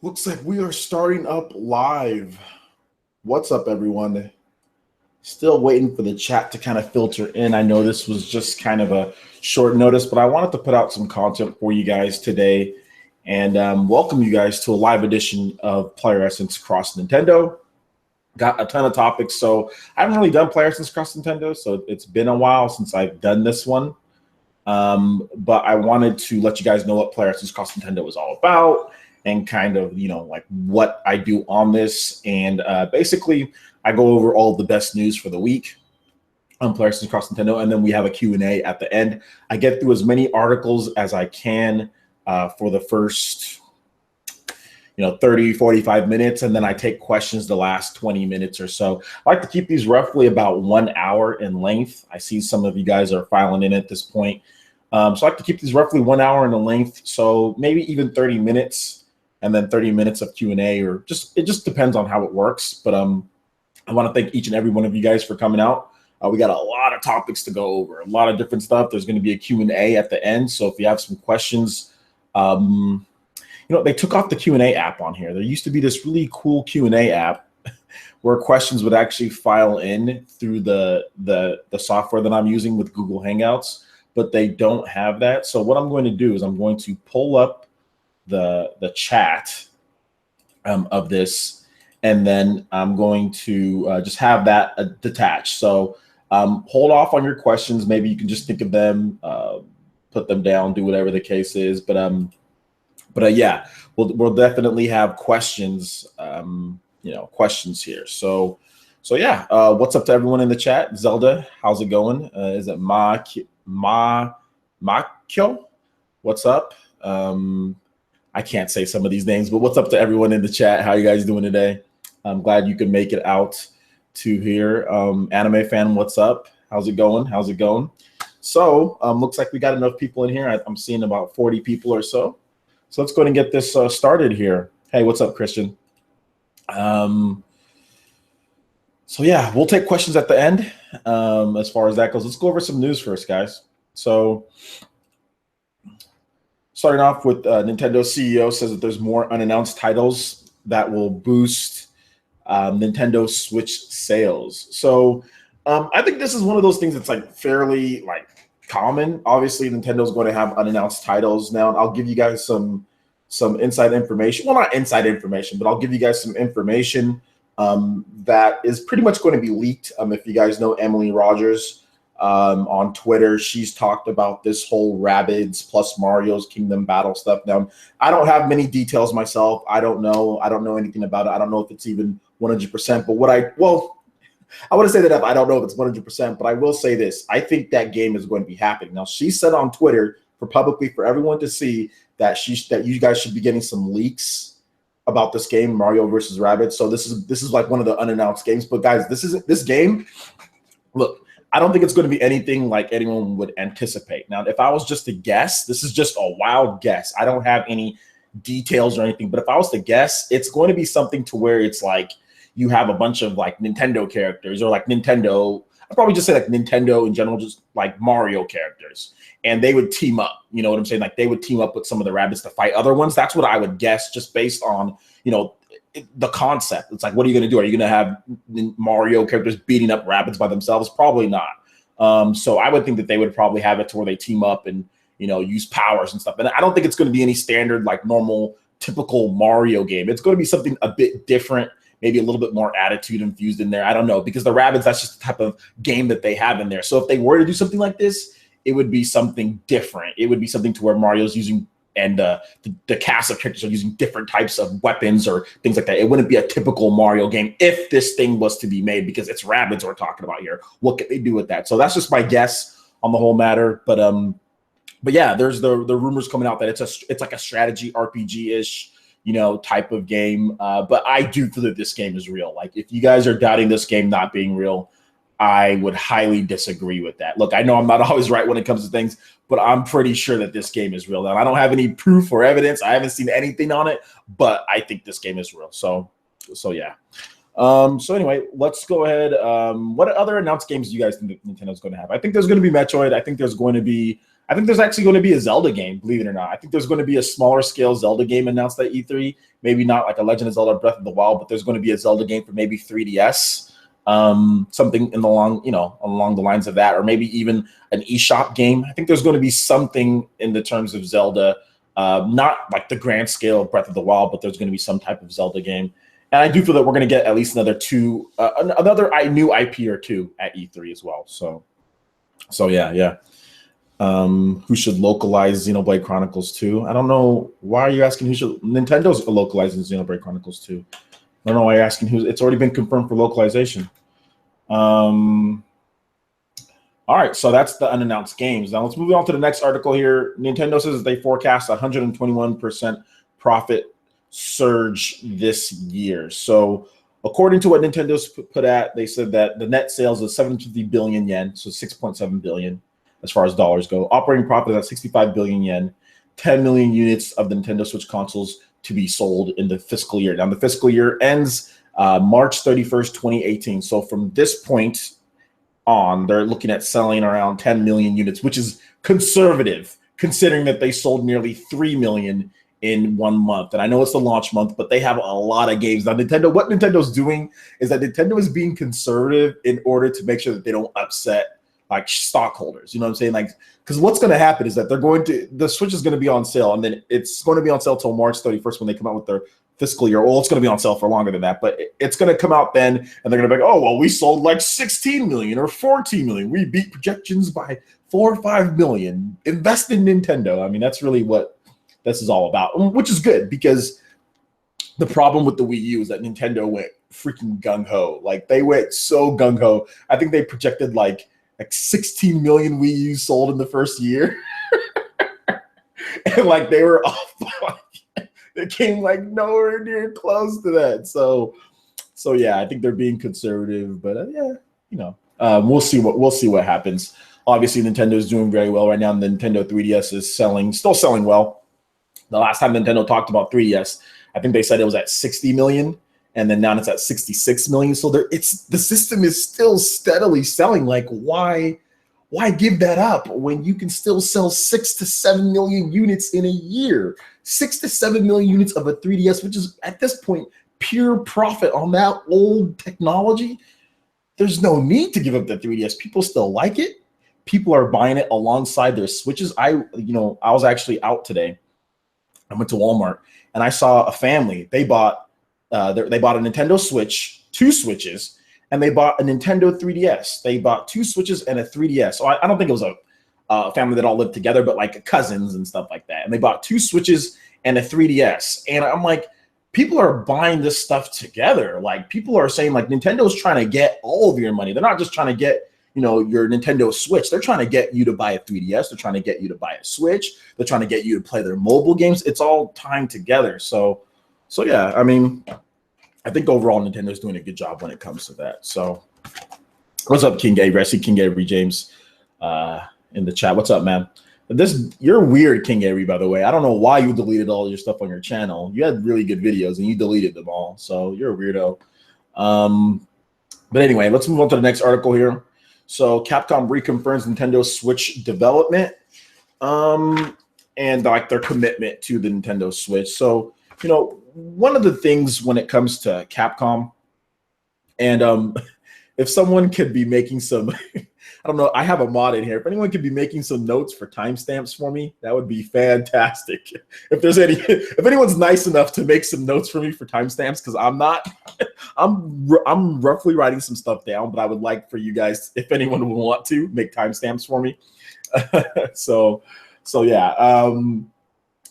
Looks like we are starting up live. What's up, everyone? Still waiting for the chat to kind of filter in. I know this was just kind of a short notice, but I wanted to put out some content for you guys today and welcome you guys to a live edition of PlayerEssence Cross Nintendo. Got a ton of topics, so I haven't really done PlayerEssence Cross Nintendo, so it's been a while since I've done this one. But I wanted to let you guys know what PlayerEssence Cross Nintendo is all about and kind of, like what I do on this. And basically, I go over all of the best news for the week on PlayerEssence Cross Nintendo, and then we have a Q&A at the end. I get through as many articles as I can for the first 30, 45 minutes, and then I take questions the last 20 minutes or so. I like to keep these roughly about 1 hour in length. I see some of you guys are filing in at this point. So I like to keep these roughly 1 hour in the length, so maybe even 30 minutes, and then 30 minutes of Q&A, or it just depends on how it works. But I want to thank each and every one of you guys for coming out. We got a lot of topics to go over, a lot of different stuff. There's going to be a Q&A at the end, so if you have some questions, they took off the Q&A app on here. There used to be this really cool Q&A app where questions would actually file in through the software that I'm using with Google Hangouts, but they don't have that. So what I'm going to do is I'm going to pull up the chat of this, and then I'm going to just have that detached. So hold off on your questions. Maybe you can just think of them, put them down, do whatever the case is. But yeah, we'll definitely have questions, questions here. So yeah, what's up to everyone in the chat? Zelda, how's it going? Is it Makyo? What's up? I can't say some of these names, but what's up to everyone in the chat? How you guys doing today? I'm glad you could make it out to here. Anime fan, what's up? How's it going? How's it going? So looks like we got enough people in here. I'm seeing about 40 people or so. So let's go ahead and get this started here. Hey, what's up, Christian? So yeah, we'll take questions at the end as far as that goes. Let's go over some news first, guys. So starting off with Nintendo CEO says that there's more unannounced titles that will boost Nintendo Switch sales. So I think this is one of those things that's fairly common. Obviously, Nintendo's going to have unannounced titles now. I'll give you guys some inside information. Well, not inside information, but I'll give you guys some information that is pretty much going to be leaked. If you guys know Emily Rogers on Twitter, she's talked about this whole Rabbids plus Mario's Kingdom Battle stuff. Now, I don't have many details myself. I don't know anything about it. I don't know if it's even 100%. But I want to say that I don't know if it's 100%, but I will say this. I think that game is going to be happening. Now, she said on Twitter publicly for everyone to see that you guys should be getting some leaks about this game, Mario versus Rabbids. So this is like one of the unannounced games. But guys, this game, look, I don't think it's going to be anything like anyone would anticipate. Now, if I was just to guess, this is just a wild guess. I don't have any details or anything, but if I was to guess, it's going to be something to where it's like you have a bunch of Nintendo characters, or Nintendo, I'd probably just say Nintendo in general, just Mario characters, and they would team up. You know what I'm saying? They would team up with some of the Rabbids to fight other ones. That's what I would guess, just based on the concept. It's what are you going to do? Are you going to have Mario characters beating up Rabbids by themselves? Probably not. So I would think that they would probably have it to where they team up and use powers and stuff. And I don't think it's going to be any standard normal typical Mario game. It's going to be something a bit different, maybe a little bit more attitude infused in there. I don't know, because the Rabbids, that's just the type of game that they have in there. So if they were to do something like this, it would be something different. It would be something to where Mario's using, and the cast of characters are using different types of weapons or things like that. It wouldn't be a typical Mario game if this thing was to be made, because it's Rabbids we're talking about here. What could they do with that? So that's just my guess on the whole matter. But yeah, there's the rumors coming out that it's like a strategy RPG-ish type of game. But I do feel that this game is real. If you guys are doubting this game not being real, I would highly disagree with that. Look, I know I'm not always right when it comes to things, but I'm pretty sure that this game is real. Now, I don't have any proof or evidence. I haven't seen anything on it, but I think this game is real. So yeah. So anyway, let's go ahead. What other announced games do you guys think that Nintendo's going to have? I think there's going to be Metroid. I think there's going to be I think there's actually going to be a Zelda game, believe it or not. I think there's going to be a smaller scale Zelda game announced at E3. Maybe not like a Legend of Zelda Breath of the Wild, but there's going to be a Zelda game for maybe 3DS. Something in the along the lines of that, or maybe even an eShop game. I think there's going to be something in the terms of Zelda, not like the grand scale of Breath of the Wild, but there's going to be some type of Zelda game. And I do feel that we're going to get at least another new IP or two at E3 as well. So yeah. Who should localize Xenoblade Chronicles 2? I don't know. Why are you asking who should? Nintendo's localizing Xenoblade Chronicles 2. I don't know why you're asking who. It's already been confirmed for localization. All right, so that's the unannounced games. Now let's move on to the next article here. Nintendo says they forecast 121% profit surge this year. So according to what Nintendo's put at, they said that the net sales is 750 billion yen, so 6.7 billion as far as dollars go. Operating profit is at 65 billion yen, 10 million units of the Nintendo Switch consoles to be sold in the fiscal year. Now the fiscal year ends March 31st, 2018. So from this point on, they're looking at selling around 10 million units, which is conservative, considering that they sold nearly 3 million in 1 month. And I know it's the launch month, but they have a lot of games. Now, what Nintendo's doing is that Nintendo is being conservative in order to make sure that they don't upset like stockholders. You know what I'm saying? Like, because what's going to happen is that the Switch is going to be on sale, and then it's going to be on sale till March 31st when they come out with their fiscal year. Well, it's going to be on sale for longer than that, but it's going to come out then, and they're going to be like, oh, well, we sold like 16 million or 14 million. We beat projections by 4 or 5 million. Invest in Nintendo. I mean, that's really what this is all about, which is good, because the problem with the Wii U is that Nintendo went freaking gung-ho. Like, they went so gung-ho. I think they projected like 16 million Wii U's sold in the first year. And like they were off by, it came like nowhere near close to that. So yeah, I think they're being conservative, but we'll see what happens. Obviously, Nintendo is doing very well right now. The Nintendo 3DS is still selling well. The last time Nintendo talked about 3DS, I think they said it was at 60 million, and then now it's at 66 million. So the system is still steadily selling. Like, why give that up when you can still sell 6 to 7 million units in a year? 6 to 7 million units of a 3DS, which is at this point pure profit on that old technology. There's no need to give up the 3DS. People still like it. People are buying it alongside their Switches. I was actually out today. I went to Walmart and I saw a family. They bought a Nintendo Switch, 2 Switches, and they bought a Nintendo 3DS. They bought 2 Switches and a 3DS. So I don't think it was a family that all lived together, but like cousins and stuff like that. And they bought 2 Switches and a 3DS. And I'm like, people are buying this stuff together. Like, people are saying like Nintendo's trying to get all of your money. They're not just trying to get your Nintendo Switch. They're trying to get you to buy a 3DS. They're trying to get you to buy a Switch. They're trying to get you to play their mobile games. It's all tying together. So yeah, I mean, I think overall Nintendo's doing a good job when it comes to that. So what's up, King Avery? I see King Avery James in the chat. What's up, man? You're weird, King Avery, by the way. I don't know why you deleted all your stuff on your channel. You had really good videos and you deleted them all. So you're a weirdo. But anyway, let's move on to the next article here. So Capcom reconfirms Nintendo Switch development and like their commitment to the Nintendo Switch. So, one of the things when it comes to Capcom, and if someone could be making some, I don't know, I have a mod in here. If anyone could be making some notes for timestamps for me, that would be fantastic. If anyone's nice enough to make some notes for me for timestamps, because I'm not, I'm roughly writing some stuff down, but I would like for you guys, if anyone would want to, make timestamps for me. So yeah.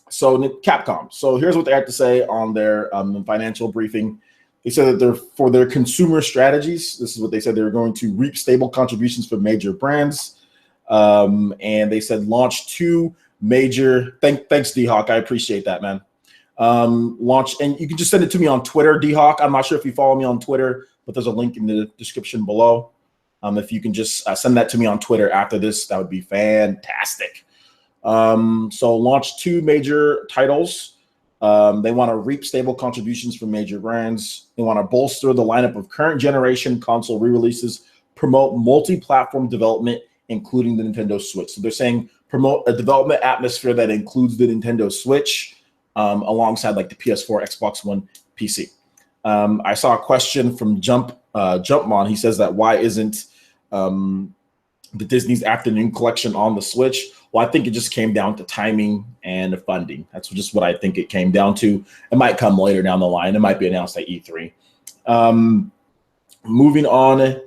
So Capcom. So here's what they have to say on their financial briefing. They said that for their consumer strategies, this is what they said, they were going to reap stable contributions from major brands. And they said launch 2 major, thanks D-Hawk, I appreciate that, man. Launch, and you can just send it to me on Twitter, D-Hawk. I'm not sure if you follow me on Twitter, but there's a link in the description below. If you can just send that to me on Twitter after this, that would be fantastic. So launch 2 major titles. They want to reap stable contributions from major brands. They want to bolster the lineup of current generation console re-releases, promote multi-platform development, including the Nintendo Switch. So they're saying promote a development atmosphere that includes the Nintendo Switch alongside like the PS4, Xbox One, PC. I saw a question from Jumpmon. He says that why isn't the Disney's Afternoon Collection on the Switch? Well, I think it just came down to timing and funding. That's just what I think it came down to. It might come later down the line. It might be announced at E3. Moving on,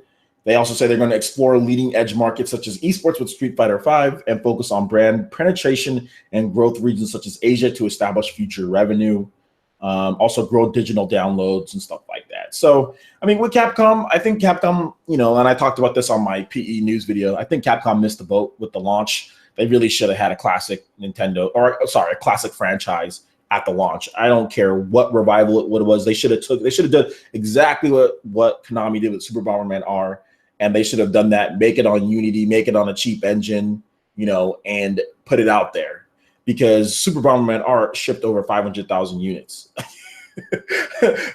they also say they're going to explore leading edge markets such as esports with Street Fighter V and focus on brand penetration and growth regions such as Asia to establish future revenue. Also grow digital downloads and stuff like that. So, I mean, with Capcom, I think Capcom, and I talked about this on my PE news video, I think Capcom missed the boat with the launch. They really should have had a classic a classic franchise at the launch. I don't care what revival it was. They should have done exactly what Konami did with Super Bomberman R, and they should have done that, make it on Unity, make it on a cheap engine, and put it out there. Because Super Bomberman R shipped over 500,000 units.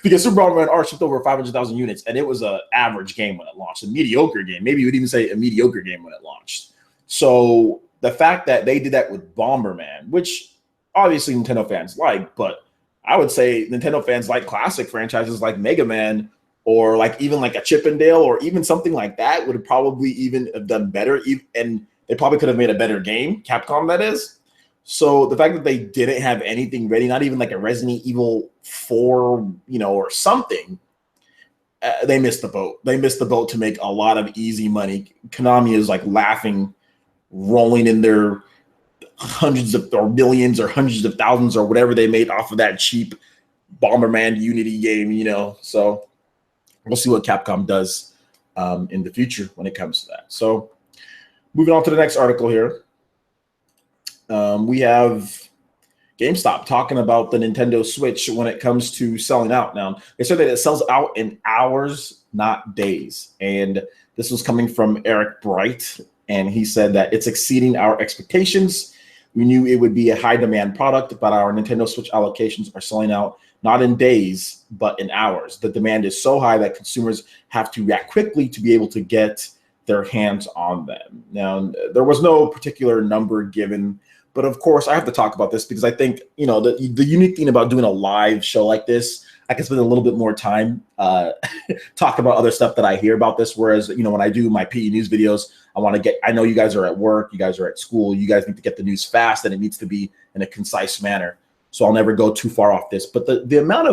Because Super Bomberman R shipped over 500,000 units, and it was an average game when it launched, a mediocre game. Maybe you would even say a mediocre game when it launched. So the fact that they did that with Bomberman, which obviously Nintendo fans like, but I would say Nintendo fans like classic franchises like Mega Man, or like even like a Chip and Dale, or even something like that would have probably even have done better. And they probably could have made a better game, Capcom that is. So the fact that they didn't have anything ready, not even like a Resident Evil 4, or something, they missed the boat. They missed the boat to make a lot of easy money. Konami is like laughing, rolling in their hundreds of or millions or hundreds of thousands or whatever they made off of that cheap Bomberman Unity game, So we'll see what Capcom does in the future when it comes to that. So moving on to the next article here. We have GameStop talking about the Nintendo Switch when it comes to selling out. Now, they said that it sells out in hours, not days. And this was coming from Eric Bright, and he said that it's exceeding our expectations. We knew it would be a high demand product, but our Nintendo Switch allocations are selling out not in days, but in hours. The demand is so high that consumers have to react quickly to be able to get their hands on them. Now, there was no particular number given, but of course, I have to talk about this because I think, the unique thing about doing a live show like this, I can spend a little bit more time talk about other stuff that I hear about this. Whereas, when I do my PE news videos, I know you guys are at work, you guys are at school, you guys need to get the news fast, and it needs to be in a concise manner. So I'll never go too far off this. But the amount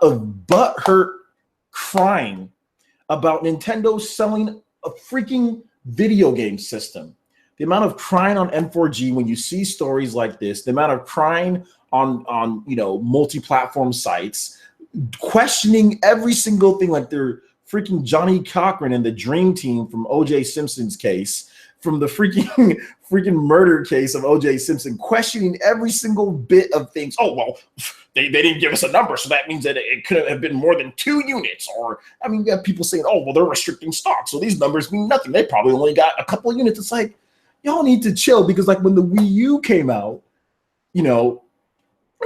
of butthurt crying about Nintendo selling a freaking video game system, the amount of crying on M4G when you see stories like this, the amount of crying on multi-platform sites, questioning every single thing, like they're freaking Johnny Cochran and the Dream Team from O.J. Simpson's case, from the freaking murder case of O.J. Simpson, questioning every single bit of things. Oh, well, they didn't give us a number, so that means that it could have been more than 2 units. Or, you have people saying, oh, well, they're restricting stock, so these numbers mean nothing. They probably only got a couple of units. It's like, y'all need to chill, because like when the Wii U came out,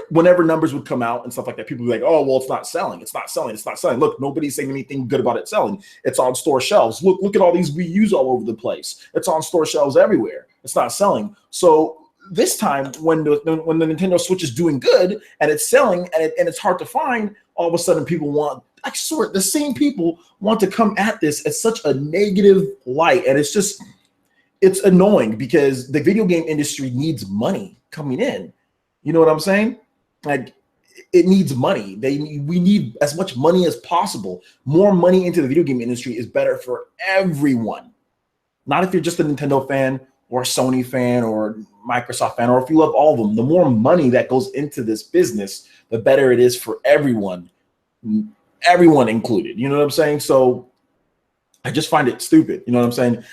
whenever numbers would come out and stuff like that, people would be like, oh, well, it's not selling. It's not selling. It's not selling. Look, nobody's saying anything good about it selling. It's on store shelves. Look at all these Wii U's all over the place. It's on store shelves everywhere. It's not selling. So this time when the Nintendo Switch is doing good and it's selling and it's hard to find, all of a sudden people the same people want to come at this at such a negative light. And it's annoying because the video game industry needs money coming in. You know what I'm saying? Like, it needs money. We need as much money as possible. More money into the video game industry is better for everyone. Not if you're just a Nintendo fan or a Sony fan or Microsoft fan, or if you love all of them. The more money that goes into this business, the better it is for everyone included. You know what I'm saying? So I just find it stupid. You know what I'm saying?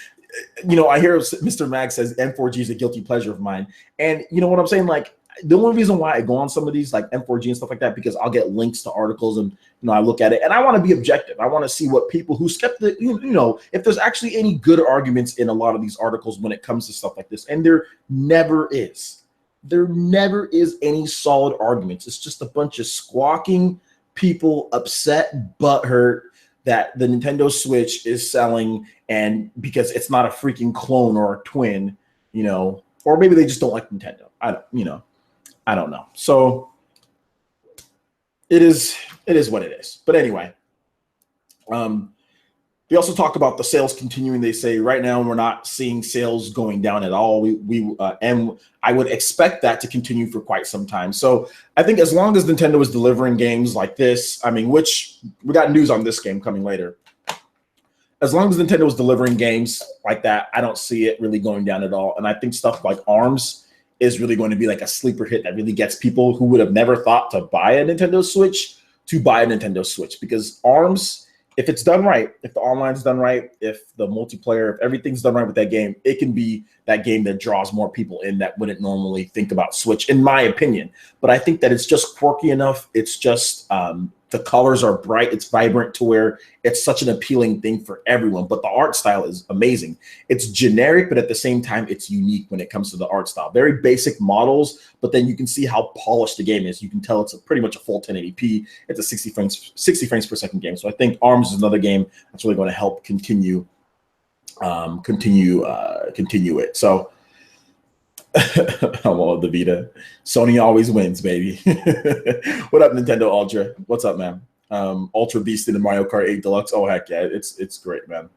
I hear Mr. Mag says M4G is a guilty pleasure of mine. And you know what I'm saying? Like, the only reason why I go on some of these like M4G and stuff like that, because I'll get links to articles and I look at it and I want to be objective. I want to see what people who if there's actually any good arguments in a lot of these articles when it comes to stuff like this. And there never is. There never is any solid arguments. It's just a bunch of squawking people, upset, butthurt that the Nintendo Switch is selling, and because it's not a freaking clone or a twin you know, or maybe they just don't like Nintendo. I don't know. So it is what it is. But anyway, they also talk about the sales continuing. They say right now we're not seeing sales going down at all. And I would expect that to continue for quite some time. So I think as long as Nintendo is delivering games like this, I mean, which we got news on this game coming later. As long as Nintendo is delivering games like that, I don't see it really going down at all. And I think stuff like ARMS is really going to be like a sleeper hit that really gets people who would have never thought to buy a Nintendo Switch to buy a Nintendo Switch, because ARMS, if it's done right, if the online's done right, if the multiplayer, if everything's done right with that game, it can be that game that draws more people in that wouldn't normally think about Switch, in my opinion. But I think that it's just quirky enough. It's just the colors are bright. It's vibrant to where it's such an appealing thing for everyone. But the art style is amazing. It's generic, but at the same time, it's unique when it comes to the art style. Very basic models, but then you can see how polished the game is. You can tell it's pretty much a full 1080p. It's a 60 frames per second game. So I think ARMS is another game that's really going to help continue it. So I'm all of the Vita. Sony always wins, baby. What up, Nintendo Ultra? What's up, man? Ultra Beast in the Mario Kart 8 Deluxe. Oh, heck yeah. It's great, man.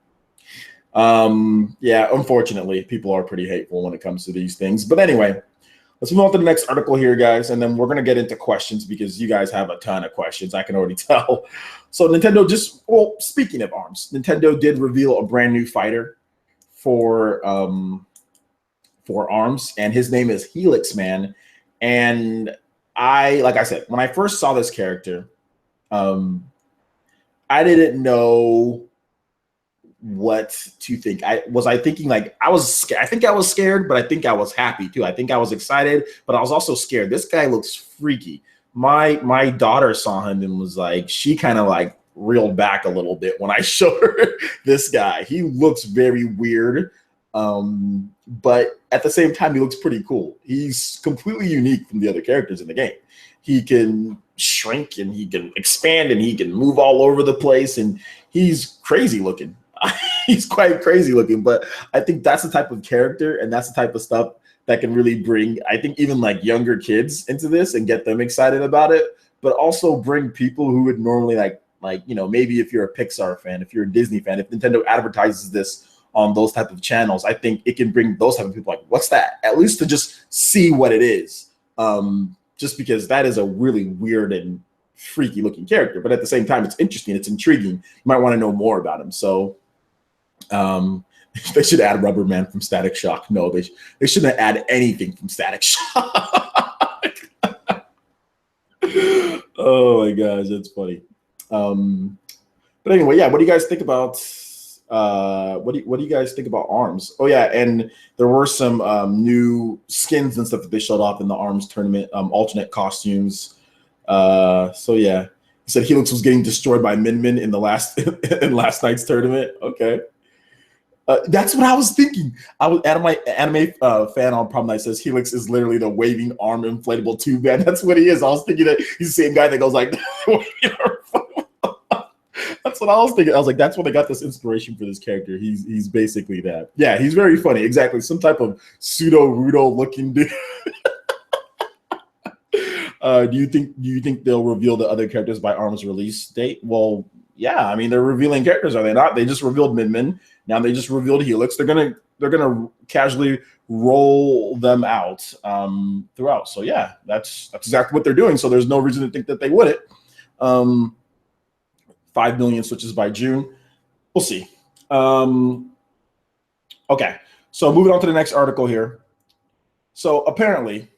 Yeah, unfortunately, people are pretty hateful when it comes to these things. But anyway, let's move on to the next article here, guys. And then we're going to get into questions because you guys have a ton of questions. I can already tell. So Nintendo speaking of ARMS, Nintendo did reveal a brand new fighter for ARMS, and his name is Helix, man. And like I said, when I first saw this character, I didn't know what to think. I was scared, but I think I was happy too. I think I was excited, but I was also scared. This guy looks freaky. My daughter saw him and was like, she kind of like reeled back a little bit when I showed her this guy. He looks very weird. But at the same time, he looks pretty cool. He's completely unique from the other characters in the game. He can shrink and he can expand and he can move all over the place, and he's crazy looking. He's quite crazy looking, but I think that's the type of character and that's the type of stuff that can really bring, I think, even like younger kids into this and get them excited about it, but also bring people who would normally like, you know, maybe if you're a Pixar fan, if you're a Disney fan, if Nintendo advertises this on those type of channels, I think it can bring those type of people like, what's that? At least to just see what it is. Just because that is a really weird and freaky looking character, but at the same time, it's interesting, it's intriguing. You might want to know more about him. So they should add Rubber Man from Static Shock. No, they shouldn't add anything from Static Shock. Oh my gosh, that's funny. But anyway, yeah, what do you guys think about what do you guys think about ARMS? Oh yeah, and there were some new skins and stuff that they showed off in the ARMS tournament, alternate costumes. So yeah, he said Helix was getting destroyed by Min Min in the last night's tournament. Okay. That's what I was thinking. I was anime fan on Prom Night says Helix is literally the waving arm inflatable tube man. That's what he is. I was thinking that he's the same guy that goes like, that's what I was thinking. I was like, that's where they got this inspiration for this character. He's basically that. Yeah, he's very funny. Exactly. Some type of pseudo Rudo looking dude. Do you think they'll reveal the other characters by ARMS release date? Well, yeah. I mean, they're revealing characters, are they not? They just revealed Min Min. Now they just revealed Helix. They're gonna casually roll them out throughout. So yeah, that's exactly what they're doing. So there's no reason to think that they wouldn't. 5 million switches by June. We'll see. Okay, so moving on to the next article here. So apparently,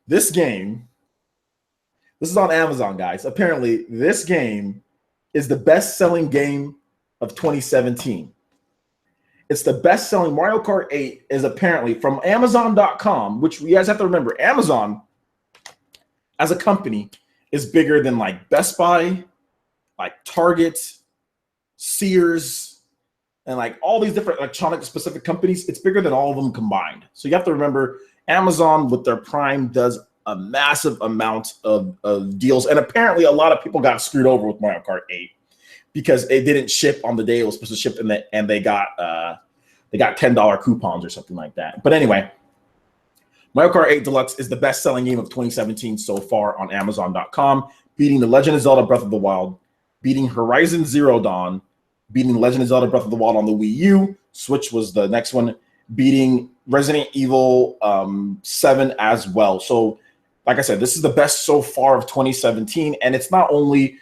this game, this is on Amazon, guys. Apparently, this game is the best-selling game of 2017. It's the best-selling. Mario Kart 8 is apparently from Amazon.com, which you guys have to remember, Amazon as a company is bigger than like Best Buy, like Target, Sears, and like all these different electronic specific companies. It's bigger than all of them combined. So you have to remember, Amazon with their Prime does a massive amount of deals. And apparently a lot of people got screwed over with Mario Kart 8 because it didn't ship on the day it was supposed to ship, and they got they got $10 coupons or something like that. But anyway, Mario Kart 8 Deluxe is the best-selling game of 2017 so far on Amazon.com, beating The Legend of Zelda Breath of the Wild, beating Horizon Zero Dawn, beating Legend of Zelda Breath of the Wild on the Wii U. Switch was the next one, beating Resident Evil 7 as well. So, like I said, this is the best so far of 2017, and it's not only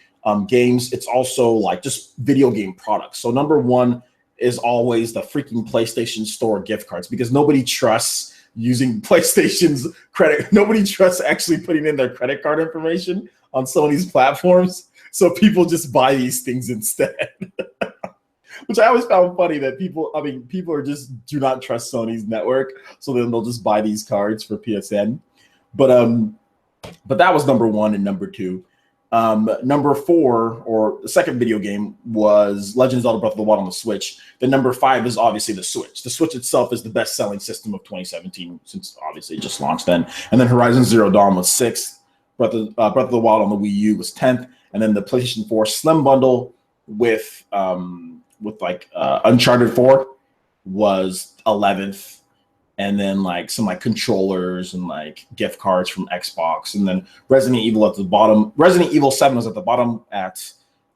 games, it's also like just video game products. So number one is always the freaking PlayStation Store gift cards, because nobody trusts using PlayStation's credit. Nobody trusts actually putting in their credit card information on Sony's platforms. So people just buy these things instead, which I always found funny that people are just do not trust Sony's network. So then they'll just buy these cards for PSN. But that was number one and number two. Number four, or the second video game, was Legend of Zelda Breath of the Wild on the Switch. The number five is obviously the Switch. The Switch itself is the best-selling system of 2017, since obviously it just launched then. And then Horizon Zero Dawn was sixth. Breath of the Wild on the Wii U was 10th. And then the PlayStation 4 Slim Bundle with Uncharted 4 was 11th. And then like some like controllers and like gift cards from Xbox, and then Resident Evil at the bottom. Resident Evil 7 was at the bottom at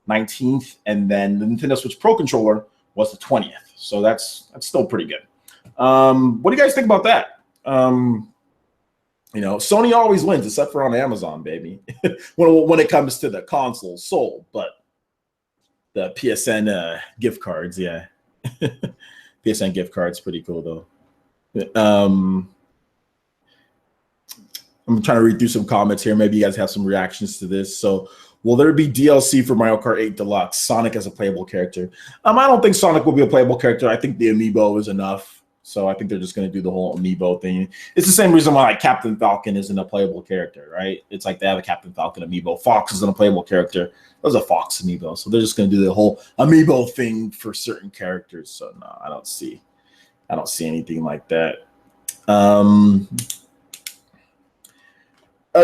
19th, and then the Nintendo Switch Pro controller was the 20th. So that's still pretty good. What do you guys think about that? Sony always wins, except for on Amazon, baby. when it comes to the consoles sold, but the PSN gift cards, yeah, PSN gift cards, pretty cool though. I'm trying to read through some comments here. Maybe you guys have some reactions to this. So, will there be DLC for Mario Kart 8 Deluxe? Sonic as a playable character? I don't think Sonic will be a playable character. I think the amiibo is enough. So I think they're just going to do the whole amiibo thing. It's the same reason why like Captain Falcon isn't a playable character, right? It's like they have a Captain Falcon amiibo. Fox isn't a playable character. There's a Fox amiibo. So they're just going to do the whole amiibo thing for certain characters. So no, I don't see anything like that.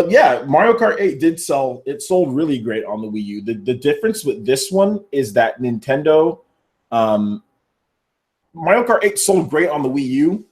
Yeah, Mario Kart 8 did sell. It sold really great on the Wii U. The difference with this one is that Nintendo, Mario Kart 8 sold great on the Wii U,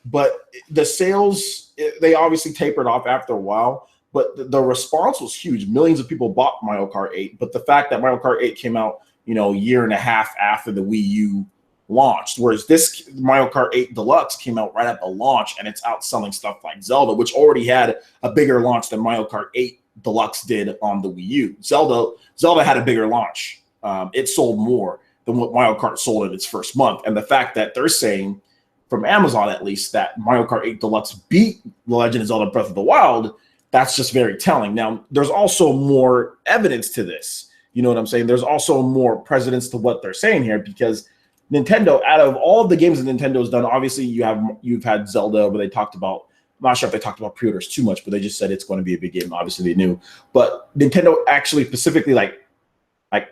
but the sales, they obviously tapered off after a while, but the response was huge. Millions of people bought Mario Kart 8, but the fact that Mario Kart 8 came out, a year and a half after the Wii U launched, whereas this Mario Kart 8 Deluxe came out right at the launch, and it's outselling stuff like Zelda, which already had a bigger launch than Mario Kart 8 Deluxe did on the Wii U. Zelda had a bigger launch. It sold more than what Mario Kart sold in its first month. And the fact that they're saying, from Amazon at least, that Mario Kart 8 Deluxe beat The Legend of Zelda Breath of the Wild, that's just very telling. Now, there's also more evidence to this. You know what I'm saying? There's also more precedence to what they're saying here, because Nintendo, out of all of the games that Nintendo's done, obviously you've had Zelda, where they talked about, I'm not sure if they talked about pre-orders too much, but they just said it's going to be a big game. Obviously they knew, but Nintendo actually specifically like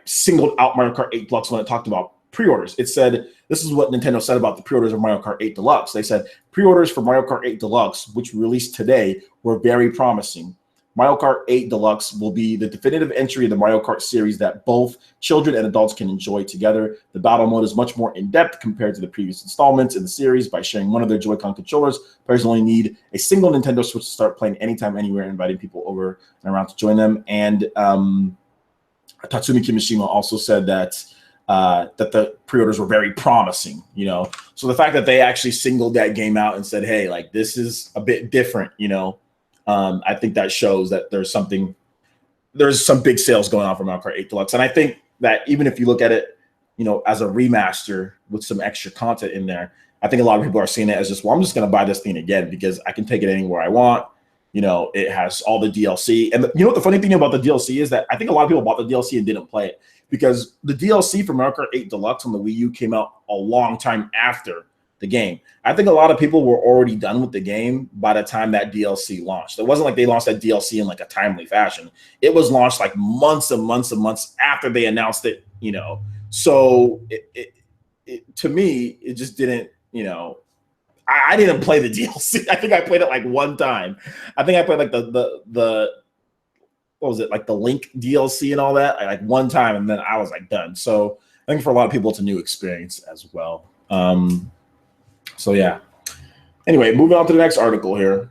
singled out Mario Kart 8 Deluxe when it talked about pre-orders. It said, this is what Nintendo said about the pre-orders of Mario Kart 8 Deluxe. They said pre-orders for Mario Kart 8 Deluxe, which released today, were very promising. Mario Kart 8 Deluxe will be the definitive entry in the Mario Kart series that both children and adults can enjoy together. The battle mode is much more in-depth compared to the previous installments in the series. By sharing one of their Joy-Con controllers, players only need a single Nintendo Switch to start playing anytime, anywhere, inviting people over and around to join them. And Tatsumi Kimishima also said that the pre-orders were very promising, So the fact that they actually singled that game out and said, hey, like, this is a bit different, I think that shows that there's some big sales going on for Mario Kart 8 Deluxe. And I think that even if you look at it, as a remaster with some extra content in there, I think a lot of people are seeing it as just, well, I'm just going to buy this thing again because I can take it anywhere I want. It has all the DLC. And what the funny thing about the DLC is that I think a lot of people bought the DLC and didn't play it, because the DLC for Mario Kart 8 Deluxe on the Wii U came out a long time after the game. I think a lot of people were already done with the game by the time that DLC launched. It wasn't like they launched that DLC in like a timely fashion. It was launched like months and months and months after they announced it, So to me, it just didn't, I didn't play the DLC. I think I played it like one time. I think I played like the what was it, like the Link DLC and all that, like one time, and then I was like done. So I think for a lot of people, it's a new experience as well. So yeah. Anyway, moving on to the next article here.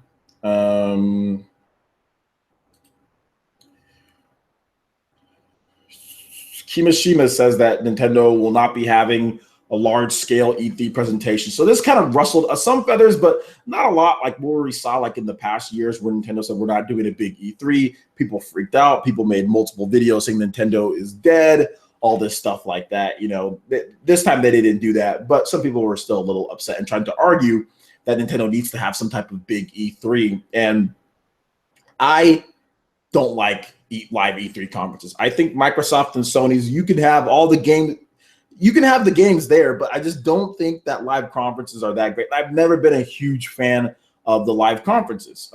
Kimishima says that Nintendo will not be having a large-scale E3 presentation. So this kind of rustled some feathers, but not a lot like what we saw like in the past years where Nintendo said we're not doing a big E3. People freaked out. People made multiple videos saying Nintendo is dead, all this stuff like that. You know, this time they didn't do that, but some people were still a little upset and trying to argue that Nintendo needs to have some type of big E3. And I don't like live E3 conferences. I think Microsoft and Sony's, you can have all the games, you can have the games there, but I just don't think that live conferences are that great. I've never been a huge fan of the live conferences.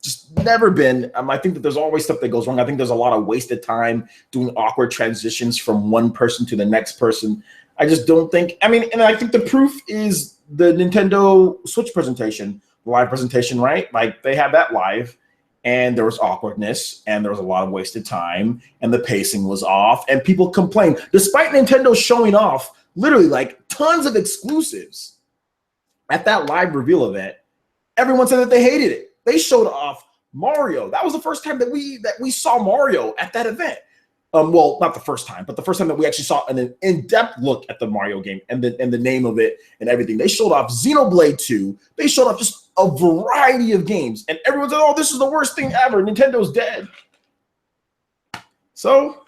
Just never been. I think that there's always stuff that goes wrong. I think there's a lot of wasted time doing awkward transitions from one person to the next person. I just don't think, I mean, and I think the proof is the Nintendo Switch presentation, the live presentation, right? Like they had that live and there was awkwardness and there was a lot of wasted time and the pacing was off and people complained despite Nintendo showing off literally like tons of exclusives at that live reveal event. Everyone said that they hated it. They showed off Mario. That was the first time that we saw Mario at that event. Well, not the first time, but the first time that we actually saw an in-depth look at the Mario game and the name of it and everything. They showed off Xenoblade 2. They showed off just a variety of games. And everyone said, oh, this is the worst thing ever. Nintendo's dead. So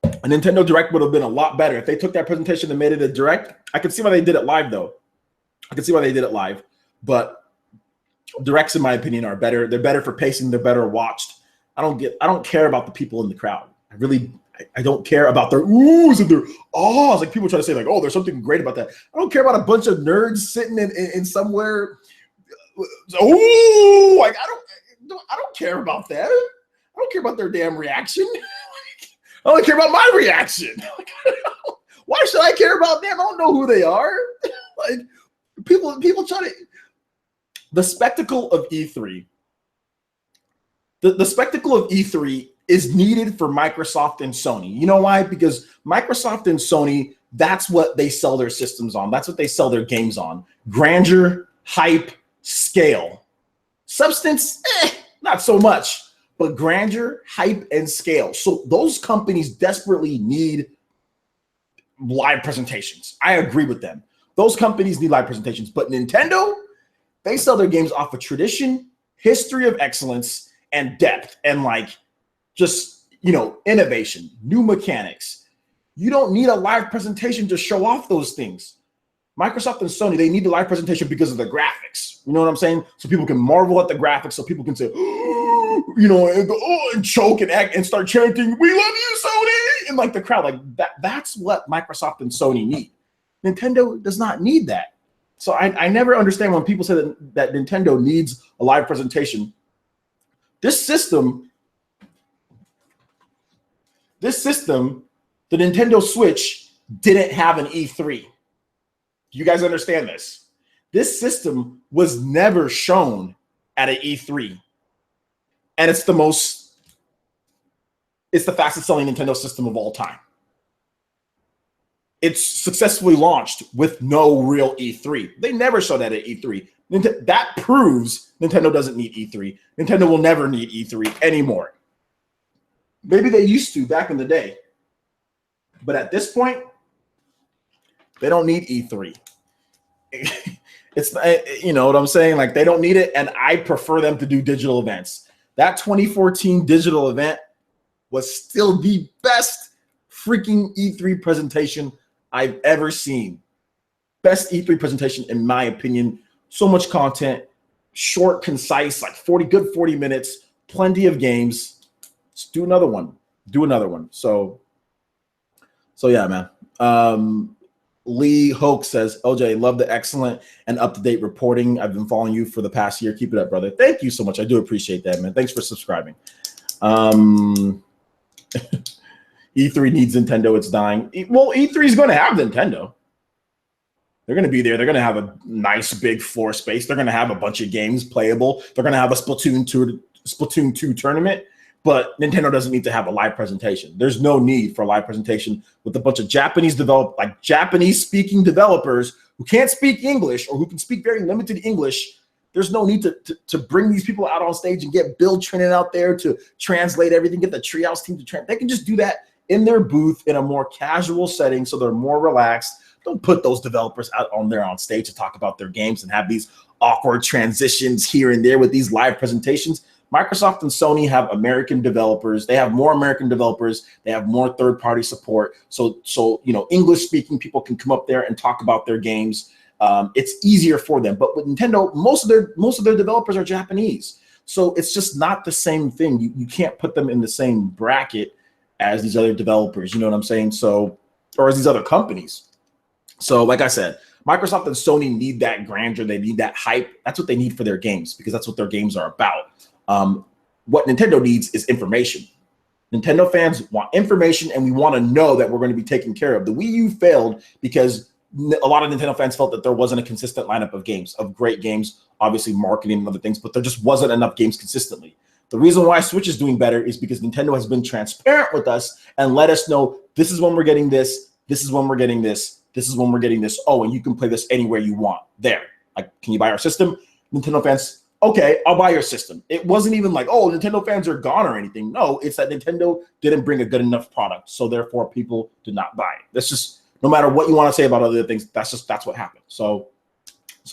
a Nintendo Direct would have been a lot better. If they took that presentation and made it a Direct, I could see why they did it live, though. I could see why they did it live. But Directs, in my opinion, are better. They're better for pacing. They're better watched. I don't care about the people in the crowd. I don't care about their oohs and their ahs. Like people try to say like, oh, there's something great about that. I don't care about a bunch of nerds sitting in somewhere. Oh, like I don't care about that. I don't care about their damn reaction. I only care about my reaction. Why should I care about them? I don't know who they are. Like people try to the spectacle of E3. The spectacle of E3 is needed for Microsoft and Sony. You know why? Because Microsoft and Sony, that's what they sell their systems on. That's what they sell their games on. Grandeur, hype, scale. Substance, not so much. But grandeur, hype, and scale. So those companies desperately need live presentations. I agree with them. Those companies need live presentations. But Nintendo, they sell their games off of tradition, history of excellence, and depth, and like just, you know, innovation, new mechanics. You don't need a live presentation to show off those things. Microsoft and Sony, they need the live presentation because of the graphics. You know what I'm saying? So people can marvel at the graphics, so people can say, oh, you know, and go, oh, and choke and act and start chanting, "We love you, Sony!" And like the crowd, like that's what Microsoft and Sony need. Nintendo does not need that. So I never understand when people say that Nintendo needs a live presentation. This system, the Nintendo Switch didn't have an E3. Do you guys understand this? This system was never shown at an E3. And it's the fastest selling Nintendo system of all time. It's successfully launched with no real E3. They never showed that at E3. That proves Nintendo doesn't need E3. Nintendo will never need E3 anymore. Maybe they used to back in the day. But at this point, they don't need E3. It's, you know what I'm saying? Like they don't need it, and I prefer them to do digital events. That 2014 digital event was still the best freaking E3 presentation I've ever seen. Best E3 presentation, in my opinion. So much content, short, concise, like 40 minutes, plenty of games. Just do another one. So yeah, man. Lee Hoke says, OJ, love the excellent and up-to-date reporting. I've been following you for the past year. Keep it up, brother. Thank you so much. I do appreciate that, man. Thanks for subscribing. E3 needs Nintendo. It's dying. Well, E3 is going to have Nintendo. They're going to be there. They're going to have a nice big floor space. They're going to have a bunch of games playable. They're going to have a Splatoon 2 tournament. but Nintendo doesn't need to have a live presentation. There's no need for a live presentation with a bunch of Japanese speaking developers who can't speak English or who can speak very limited English. There's no need to bring these people out on stage and get Bill Trinan out there to translate everything, get the Treehouse team to translate. They can just do that in their booth in a more casual setting so they're more relaxed. Don't put those developers out on there on stage to talk about their games and have these awkward transitions here and there with these live presentations. Microsoft and Sony have American developers. They have more American developers. They have more third-party support. So English-speaking people can come up there and talk about their games. It's easier for them. But with Nintendo, most of their developers are Japanese. So it's just not the same thing. You can't put them in the same bracket as these other developers. You know what I'm saying? So, or as these other companies. So, like I said, Microsoft and Sony need that grandeur. They need that hype. That's what they need for their games because that's what their games are about. What Nintendo needs is information. Nintendo fans want information, and we want to know that we're going to be taken care of. The Wii U failed because a lot of Nintendo fans felt that there wasn't a consistent lineup of games, of great games, obviously marketing and other things, but there just wasn't enough games consistently. The reason why Switch is doing better is because Nintendo has been transparent with us and let us know this is when we're getting this, this is when we're getting this, this is when we're getting this. Oh, and you can play this anywhere you want. There. Like, can you buy our system? Nintendo fans, okay, I'll buy your system. It wasn't even like, oh, Nintendo fans are gone or anything. No, it's that Nintendo didn't bring a good enough product, so therefore people did not buy it. That's just, no matter what you want to say about other things, that's what happened. So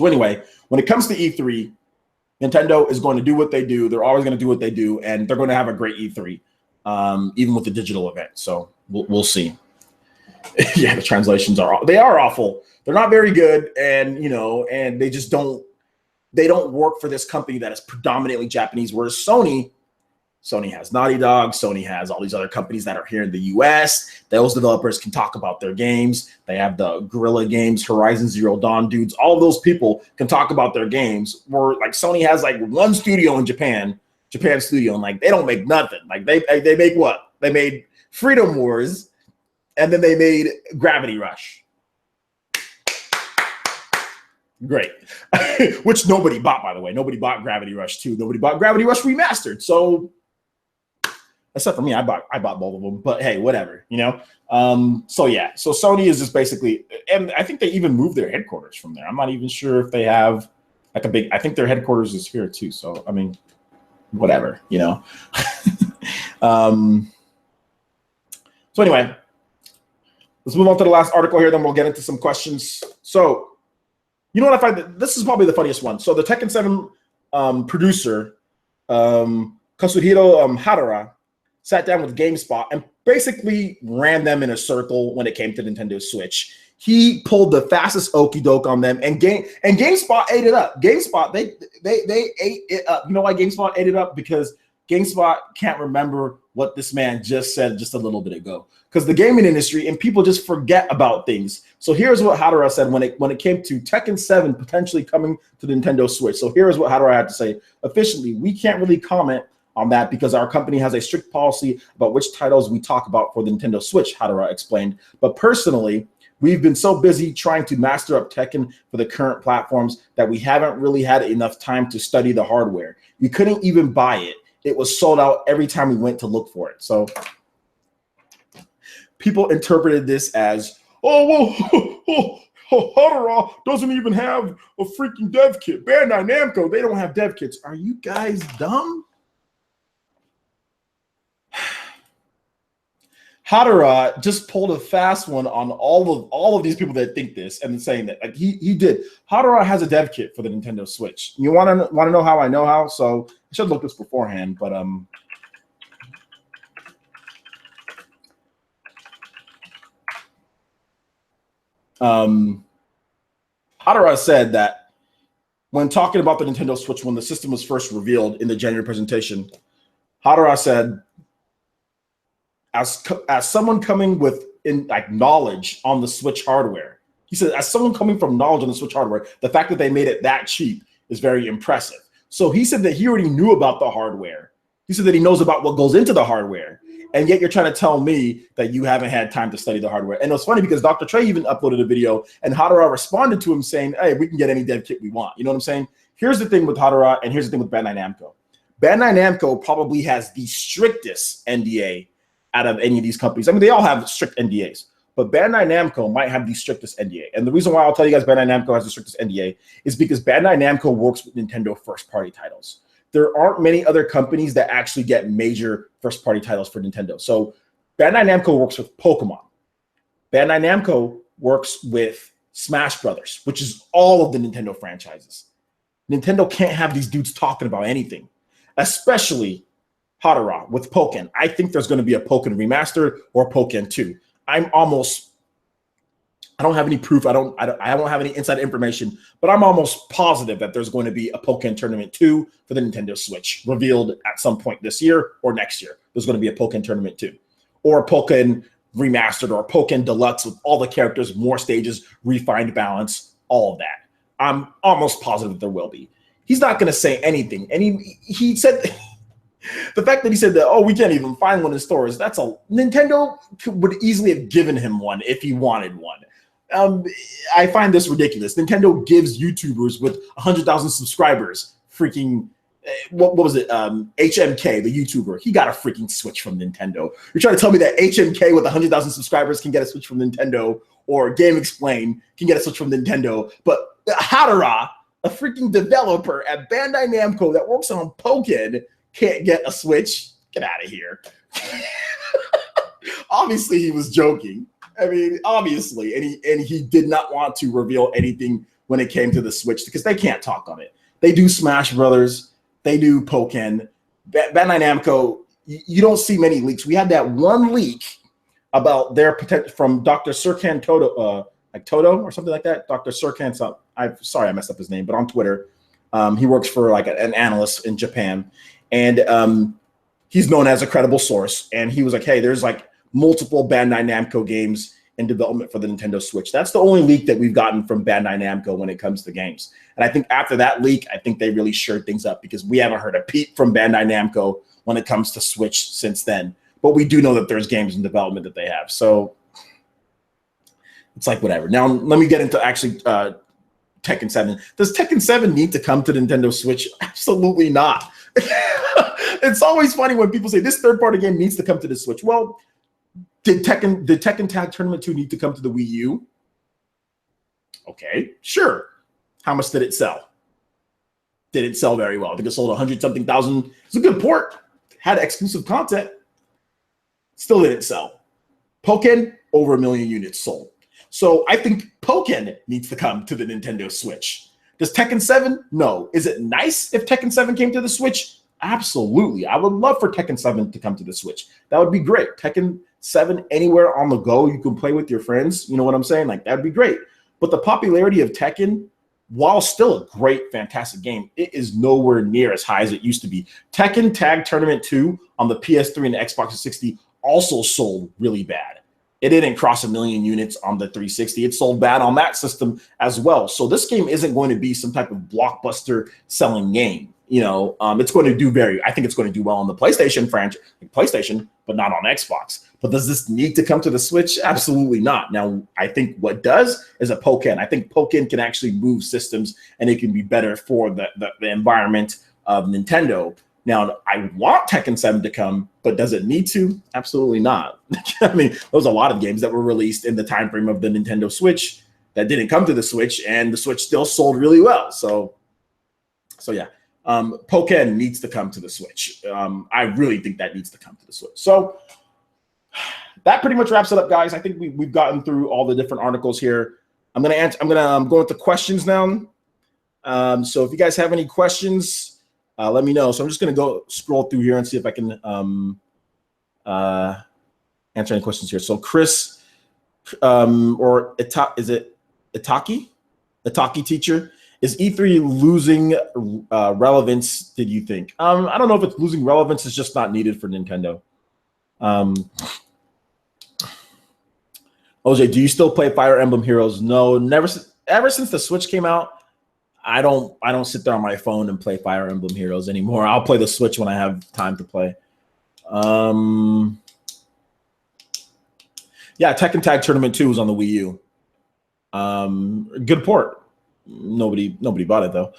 anyway, when it comes to E3, Nintendo is going to do what they do. They're always going to do what they do, and they're going to have a great E3, even with the digital event. So we'll see. Yeah, the translations are awful. They're not very good, and and they just don't work for this company that is predominantly Japanese. Whereas Sony has Naughty Dog, Sony has all these other companies that are here in the US. Those developers can talk about their games. They have the Guerrilla Games, Horizon Zero Dawn dudes. All of those people can talk about their games. Where like Sony has like one studio in Japan studio, and like they don't make nothing. Like they make what? They made Freedom Wars, and then they made Gravity Rush. Great. Which nobody bought, by the way. Nobody bought Gravity Rush 2. Nobody bought Gravity Rush Remastered. So except for me, I bought both of them. But hey, whatever, So yeah, so Sony is just basically, and I think they even moved their headquarters from there. I'm not even sure if they have like I think their headquarters is here too. So I mean, whatever, So anyway, let's move on to the last article here. Then we'll get into some questions. So, you know what I find? This is probably the funniest one. So the Tekken 7 producer, Kazuhiro Hadara, sat down with GameSpot and basically ran them in a circle when it came to Nintendo Switch. He pulled the fastest okie doke on them, and GameSpot ate it up. GameSpot, they ate it up. You know why GameSpot ate it up? Because GameSpot can't remember what this man just said just a little bit ago. Because the gaming industry and people just forget about things. So here's what Hadara said when it came to Tekken 7 potentially coming to the Nintendo Switch. So here's what Hadara had to say. Officially, we can't really comment on that because our company has a strict policy about which titles we talk about for the Nintendo Switch, Hadara explained. But personally, we've been so busy trying to master up Tekken for the current platforms that we haven't really had enough time to study the hardware. We couldn't even buy it. It was sold out every time we went to look for it. So people interpreted this as, Hadara doesn't even have a freaking dev kit. Bandai Namco, they don't have dev kits. Are you guys dumb? Hadara just pulled a fast one on all of these people that think this and saying that like he did. Hadara has a dev kit for the Nintendo Switch. You want to know how I know how? So I should look this beforehand, but Hadara said that when talking about the Nintendo Switch when the system was first revealed in the January presentation, Hadara said, as someone coming with knowledge on the Switch hardware, he said, as someone coming from knowledge on the Switch hardware, the fact that they made it that cheap is very impressive. So he said that he already knew about the hardware. He said that he knows about what goes into the hardware. And yet you're trying to tell me that you haven't had time to study the hardware. And it was funny because Dr. Trey even uploaded a video and Hadara responded to him saying, hey, we can get any dev kit we want. You know what I'm saying? Here's the thing with Hadara and here's the thing with Bandai Namco. Bandai Namco probably has the strictest NDA out of any of these companies. I mean, they all have strict NDAs, but Bandai Namco might have the strictest NDA. And the reason why I'll tell you guys Bandai Namco has the strictest NDA is because Bandai Namco works with Nintendo first-party titles. There aren't many other companies that actually get major first-party titles for Nintendo. So Bandai Namco works with Pokemon. Bandai Namco works with Smash Brothers, which is all of the Nintendo franchises. Nintendo can't have these dudes talking about anything, especially Hadara with Pokken. I think there's going to be a Pokken remaster or Pokken 2. I don't have any proof. I don't have any inside information, but I'm almost positive that there's going to be a Pokken Tournament 2 for the Nintendo Switch revealed at some point this year or next year. There's going to be a Pokken Tournament 2 or a Pokken remastered or a Pokken Deluxe with all the characters, more stages, refined balance, all of that. I'm almost positive that there will be. He's not going to say anything. And he said the fact that he said that, oh, we can't even find one in stores, that's a Nintendo would easily have given him one if he wanted one. I find this ridiculous. Nintendo gives YouTubers with 100,000 subscribers freaking what was it? HMK, the YouTuber. He got a freaking Switch from Nintendo. You're trying to tell me that HMK with 100,000 subscribers can get a Switch from Nintendo, or Game Explain can get a Switch from Nintendo, but Hadara, a freaking developer at Bandai Namco that works on Pokken, can't get a Switch? Get out of here. Obviously, he was joking. I mean, obviously, and he did not want to reveal anything when it came to the Switch because they can't talk on it. They do Smash Brothers. They do Pokken. Bandai Namco, you don't see many leaks. We had that one leak about their potential from Dr. Serkan Toto, like Toto or something like that. Dr. Serkan, I'm sorry I messed up his name, but on Twitter, he works for like an analyst in Japan, and he's known as a credible source. And he was like, hey, there's like multiple Bandai Namco games in development for the Nintendo Switch. That's the only leak that we've gotten from Bandai Namco when it comes to games. And I think after that leak, I think they really shored things up because we haven't heard a peep from Bandai Namco when it comes to Switch since then. But we do know that there's games in development that they have. So it's like whatever. Now, let me get into actually Tekken 7. Does Tekken 7 need to come to the Nintendo Switch? Absolutely not. It's always funny when people say this third-party game needs to come to the Switch. Well, did Tekken Tag Tournament 2 need to come to the Wii U? Okay, sure. How much did it sell? Didn't sell very well. I think it sold 100-something thousand. It's a good port. Had exclusive content. Still didn't sell. Pokken, over 1 million units sold. So I think Pokken needs to come to the Nintendo Switch. Does Tekken 7? No. Is it nice if Tekken 7 came to the Switch? Absolutely. I would love for Tekken 7 to come to the Switch. That would be great. Tekken 7 anywhere on the go, you can play with your friends. You know what I'm saying? Like, that'd be great. But the popularity of Tekken, while still a great, fantastic game, it is nowhere near as high as it used to be. Tekken Tag Tournament 2 on the PS3 and the Xbox 360 also sold really bad. It didn't cross 1 million units on the 360. It sold bad on that system as well. So this game isn't going to be some type of blockbuster selling game. You know, it's going to do I think it's going to do well on the PlayStation franchise, PlayStation, but not on Xbox. But does this need to come to the Switch? Absolutely not. Now, I think what does is a Pokken. I think Pokken can actually move systems and it can be better for the environment of Nintendo. Now, I want Tekken 7 to come, but does it need to? Absolutely not. I mean, there's a lot of games that were released in the time frame of the Nintendo Switch that didn't come to the Switch, and the Switch still sold really well. So yeah. Pokken needs to come to the Switch. I really think that needs to come to the Switch. So that pretty much wraps it up, guys. I think we've gotten through all the different articles here. I'm gonna go into questions now. So if you guys have any questions, let me know. So I'm just gonna go scroll through here and see if I can answer any questions here. So Chris, is it Itaki? Itaki teacher. Is E3 losing relevance, did you think? I don't know if it's losing relevance. It's just not needed for Nintendo. OJ, do you still play Fire Emblem Heroes? No, never. Ever since the Switch came out, I don't sit there on my phone and play Fire Emblem Heroes anymore. I'll play the Switch when I have time to play. Yeah, Tekken Tag Tournament 2 was on the Wii U. Good port. Nobody bought it though.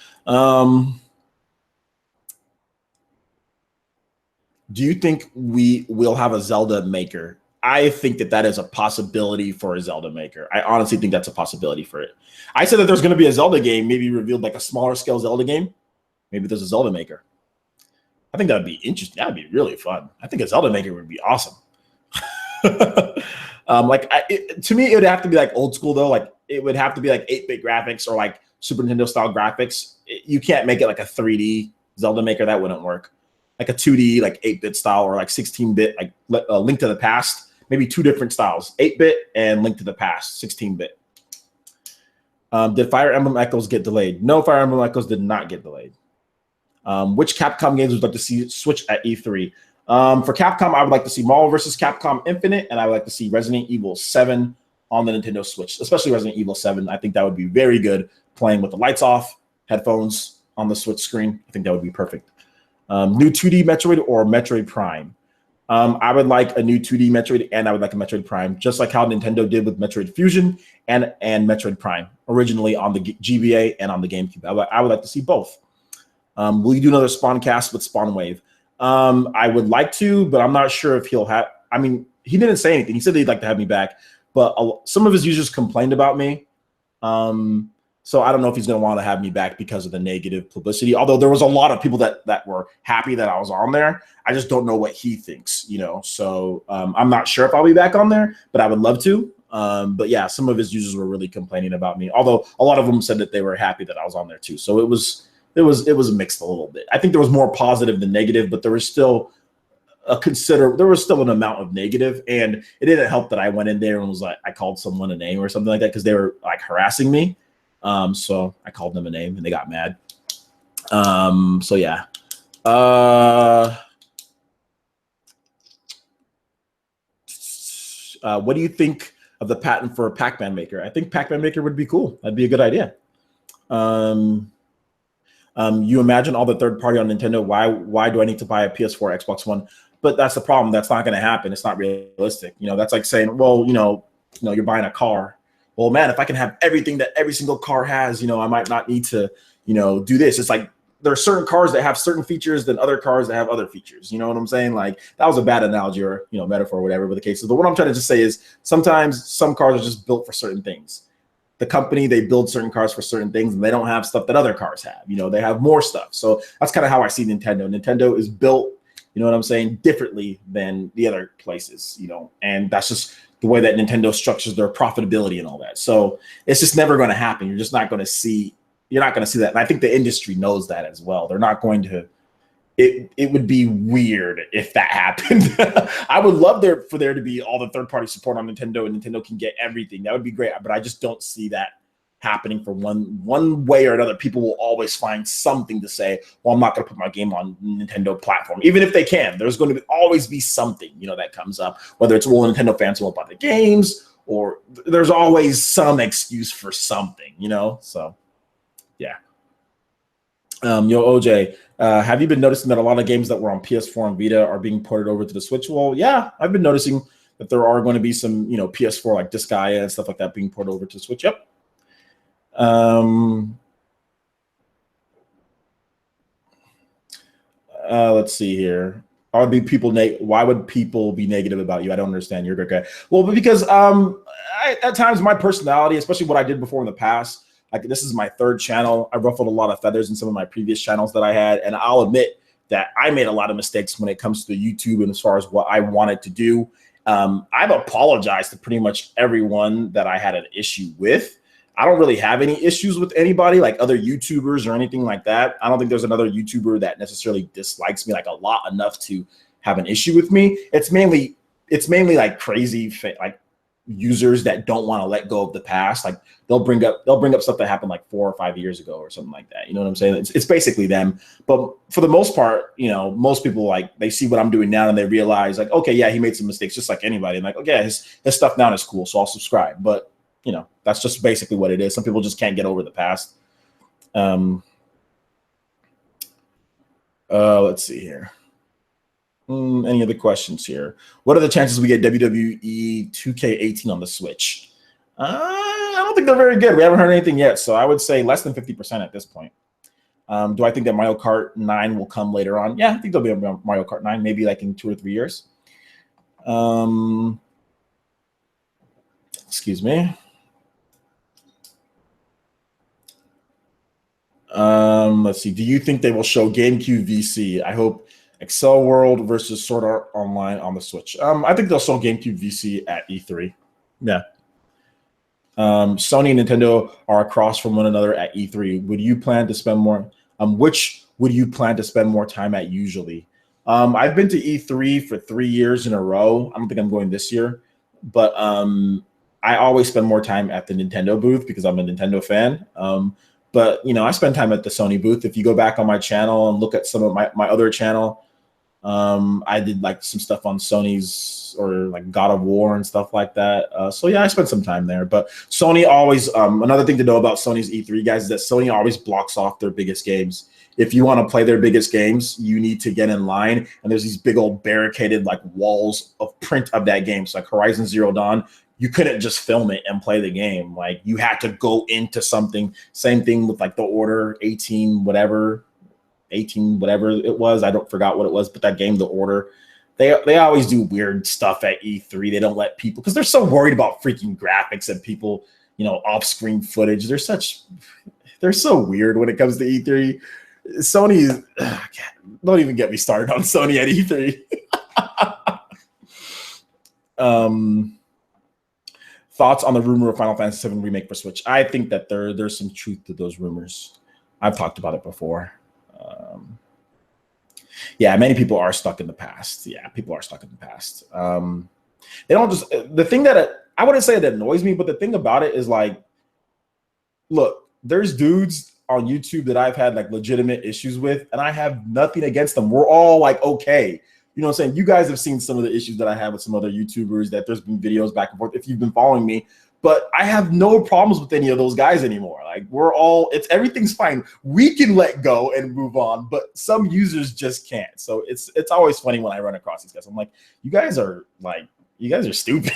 Do you think we will have a Zelda maker? I think that is a possibility for a Zelda maker. I honestly think that's a possibility for it. I said that there's going to be a Zelda game, maybe revealed like a smaller scale Zelda game. Maybe there's a Zelda maker. I think that would be interesting. That would be really fun. I think a Zelda maker would be awesome. To me, it would have to be like old school though. Like it would have to be like 8-bit graphics or like Super Nintendo style graphics. You can't make it like a 3D Zelda maker. That wouldn't work. Like a 2D, like 8-bit style or like 16-bit, like Link to the Past. Maybe two different styles, 8-bit and Link to the Past, 16-bit. Did Fire Emblem Echoes get delayed? No, Fire Emblem Echoes did not get delayed. Which Capcom games would you like to see Switch at E3? For Capcom, I would like to see Marvel vs. Capcom Infinite, and I would like to see Resident Evil 7 on the Nintendo Switch, especially Resident Evil 7. I think that would be very good playing with the lights off, headphones on the Switch screen. I think that would be perfect. New 2D Metroid or Metroid Prime? I would like a new 2D Metroid, and I would like a Metroid Prime, just like how Nintendo did with Metroid Fusion and Metroid Prime, originally on the GBA and on the GameCube. I would like to see both. Will you do another Spawn cast with Spawn Wave? I would like to, but I'm not sure if he'll have. I mean, he didn't say anything. He said he'd like to have me back, but some of his users complained about me. So I don't know if he's going to want to have me back because of the negative publicity. Although there was a lot of people that were happy that I was on there. I just don't know what he thinks, you know. So I'm not sure if I'll be back on there, but I would love to. But yeah, some of his users were really complaining about me. Although a lot of them said that they were happy that I was on there too. So it was mixed a little bit. I think there was more positive than negative, but there was still an amount of negative, and it didn't help that I went in there and was like, I called someone a name or something like that because they were like harassing me. So I called them a name and they got mad. So yeah. What do you think of the patent for a Pac-Man maker? I think Pac-Man maker would be cool. That'd be a good idea. You imagine all the third party on Nintendo. Why do I need to buy a PS4, Xbox One? But that's the problem. That's not going to happen. It's not realistic. You know, that's like saying, well, you know, you're buying a car. Well, man, if I can have everything that every single car has, you know, I might not need to, you know, do this. It's like there are certain cars that have certain features than other cars that have other features. You know what I'm saying? Like that was a bad analogy or, you know, metaphor or whatever with the case. But what I'm trying to just say is sometimes some cars are just built for certain things. The company, they build certain cars for certain things and they don't have stuff that other cars have. You know, they have more stuff. So that's kind of how I see Nintendo. Nintendo is built, you know what I'm saying, differently than the other places, you know, and that's just the way that Nintendo structures their profitability and all that. So it's just never going to happen. You're not going to see that. And I think the industry knows that as well. They're not going to, it would be weird if that happened. I would love for there to be all the third-party support on Nintendo and Nintendo can get everything. That would be great. But I just don't see that happening for one way or another. People will always find something to say, well, I'm not going to put my game on Nintendo platform. Even if they can, there's going to always be something, you know, that comes up, whether it's, well, Nintendo fans won't buy the games or there's always some excuse for something, you know? So, yeah. Yo, OJ, have you been noticing that a lot of games that were on PS4 and Vita are being ported over to the Switch? Well, yeah, I've been noticing that there are going to be some, you know, PS4 like Disgaea and stuff like that being ported over to the Switch. Yep. Let's see here. Why would people be negative about you? I don't understand. You're a good guy. Well, because at times my personality, especially what I did before in the past, like this is my third channel. I ruffled a lot of feathers in some of my previous channels that I had, and I'll admit that I made a lot of mistakes when it comes to YouTube and as far as what I wanted to do. I've apologized to pretty much everyone that I had an issue with. I don't really have any issues with anybody, like other YouTubers or anything like that. I don't think there's another YouTuber that necessarily dislikes me like a lot enough to have an issue with me. It's mainly like crazy like users that don't want to let go of the past. Like they'll bring up stuff that happened like 4 or 5 years ago or something like that. You know what I'm saying? It's basically them. But for the most part, you know, most people like they see what I'm doing now and they realize like, okay, yeah, he made some mistakes just like anybody. And like, okay, his stuff now is cool, so I'll subscribe. But you know, that's just basically what it is. Some people just can't get over the past. Let's see here. Any other questions here? What are the chances we get WWE 2K18 on the Switch? I don't think they're very good. We haven't heard anything yet, so I would say less than 50% at this point. Do I think that Mario Kart 9 will come later on? Yeah, I think there'll be a Mario Kart 9, maybe like in 2 or 3 years. Excuse me. Let's see. Do you think they will show GameCube VC? I hope Excel World versus Sword Art Online on the Switch. I think they'll show GameCube VC at E3. Yeah. Sony and Nintendo are across from one another at E3. Would you plan to spend more? Which would you plan to spend more time at usually? I've been to E3 for 3 years in a row. I don't think I'm going this year, but I always spend more time at the Nintendo booth because I'm a Nintendo fan. But I spend time at the Sony booth. If you go back on my channel and look at some of my other channel, I did like some stuff on Sony's or like God of War and stuff like that. So yeah, I spent some time there. But Sony always another thing to know about Sony's E3 guys is that Sony always blocks off their biggest games. If you want to play their biggest games, you need to get in line. And there's these big old barricaded like walls of print of that game. So like Horizon Zero Dawn, you couldn't just film it and play the game. Like you had to go into something. Same thing with like the Order 18 whatever it was. I don't forgot what it was, but that game, The Order, they always do weird stuff at E3. They don't let people because they're so worried about freaking graphics and people, off-screen footage. They're so weird when it comes to E3. Sony, don't even get me started on Sony at E3. Thoughts on the rumor of Final Fantasy VII Remake for Switch? I think that there's some truth to those rumors. I've talked about it before. Many people are stuck in the past. Yeah, people are stuck in the past. They don't just the thing that I wouldn't say that annoys me, but the thing about it is like, look, there's dudes on YouTube that I've had like legitimate issues with, and I have nothing against them. We're all like okay. You know what I'm saying? You guys have seen some of the issues that I have with some other YouTubers that there's been videos back and forth if you've been following me, but I have no problems with any of those guys anymore. Like everything's fine. We can let go and move on, but some users just can't. So it's always funny when I run across these guys. I'm like, you guys are stupid.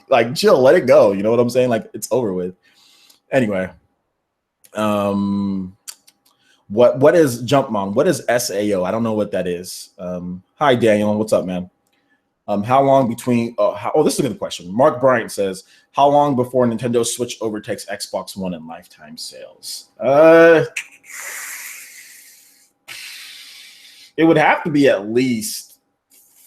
like chill, let it go. You know what I'm saying? Like it's over with. Anyway, what is Jumpmon? What is SAO? I don't know what that is. Hi, Daniel. What's up, man? How long between? This is a good question. Mark Bryant says, how long before Nintendo Switch overtakes Xbox One in lifetime sales? It would have to be at least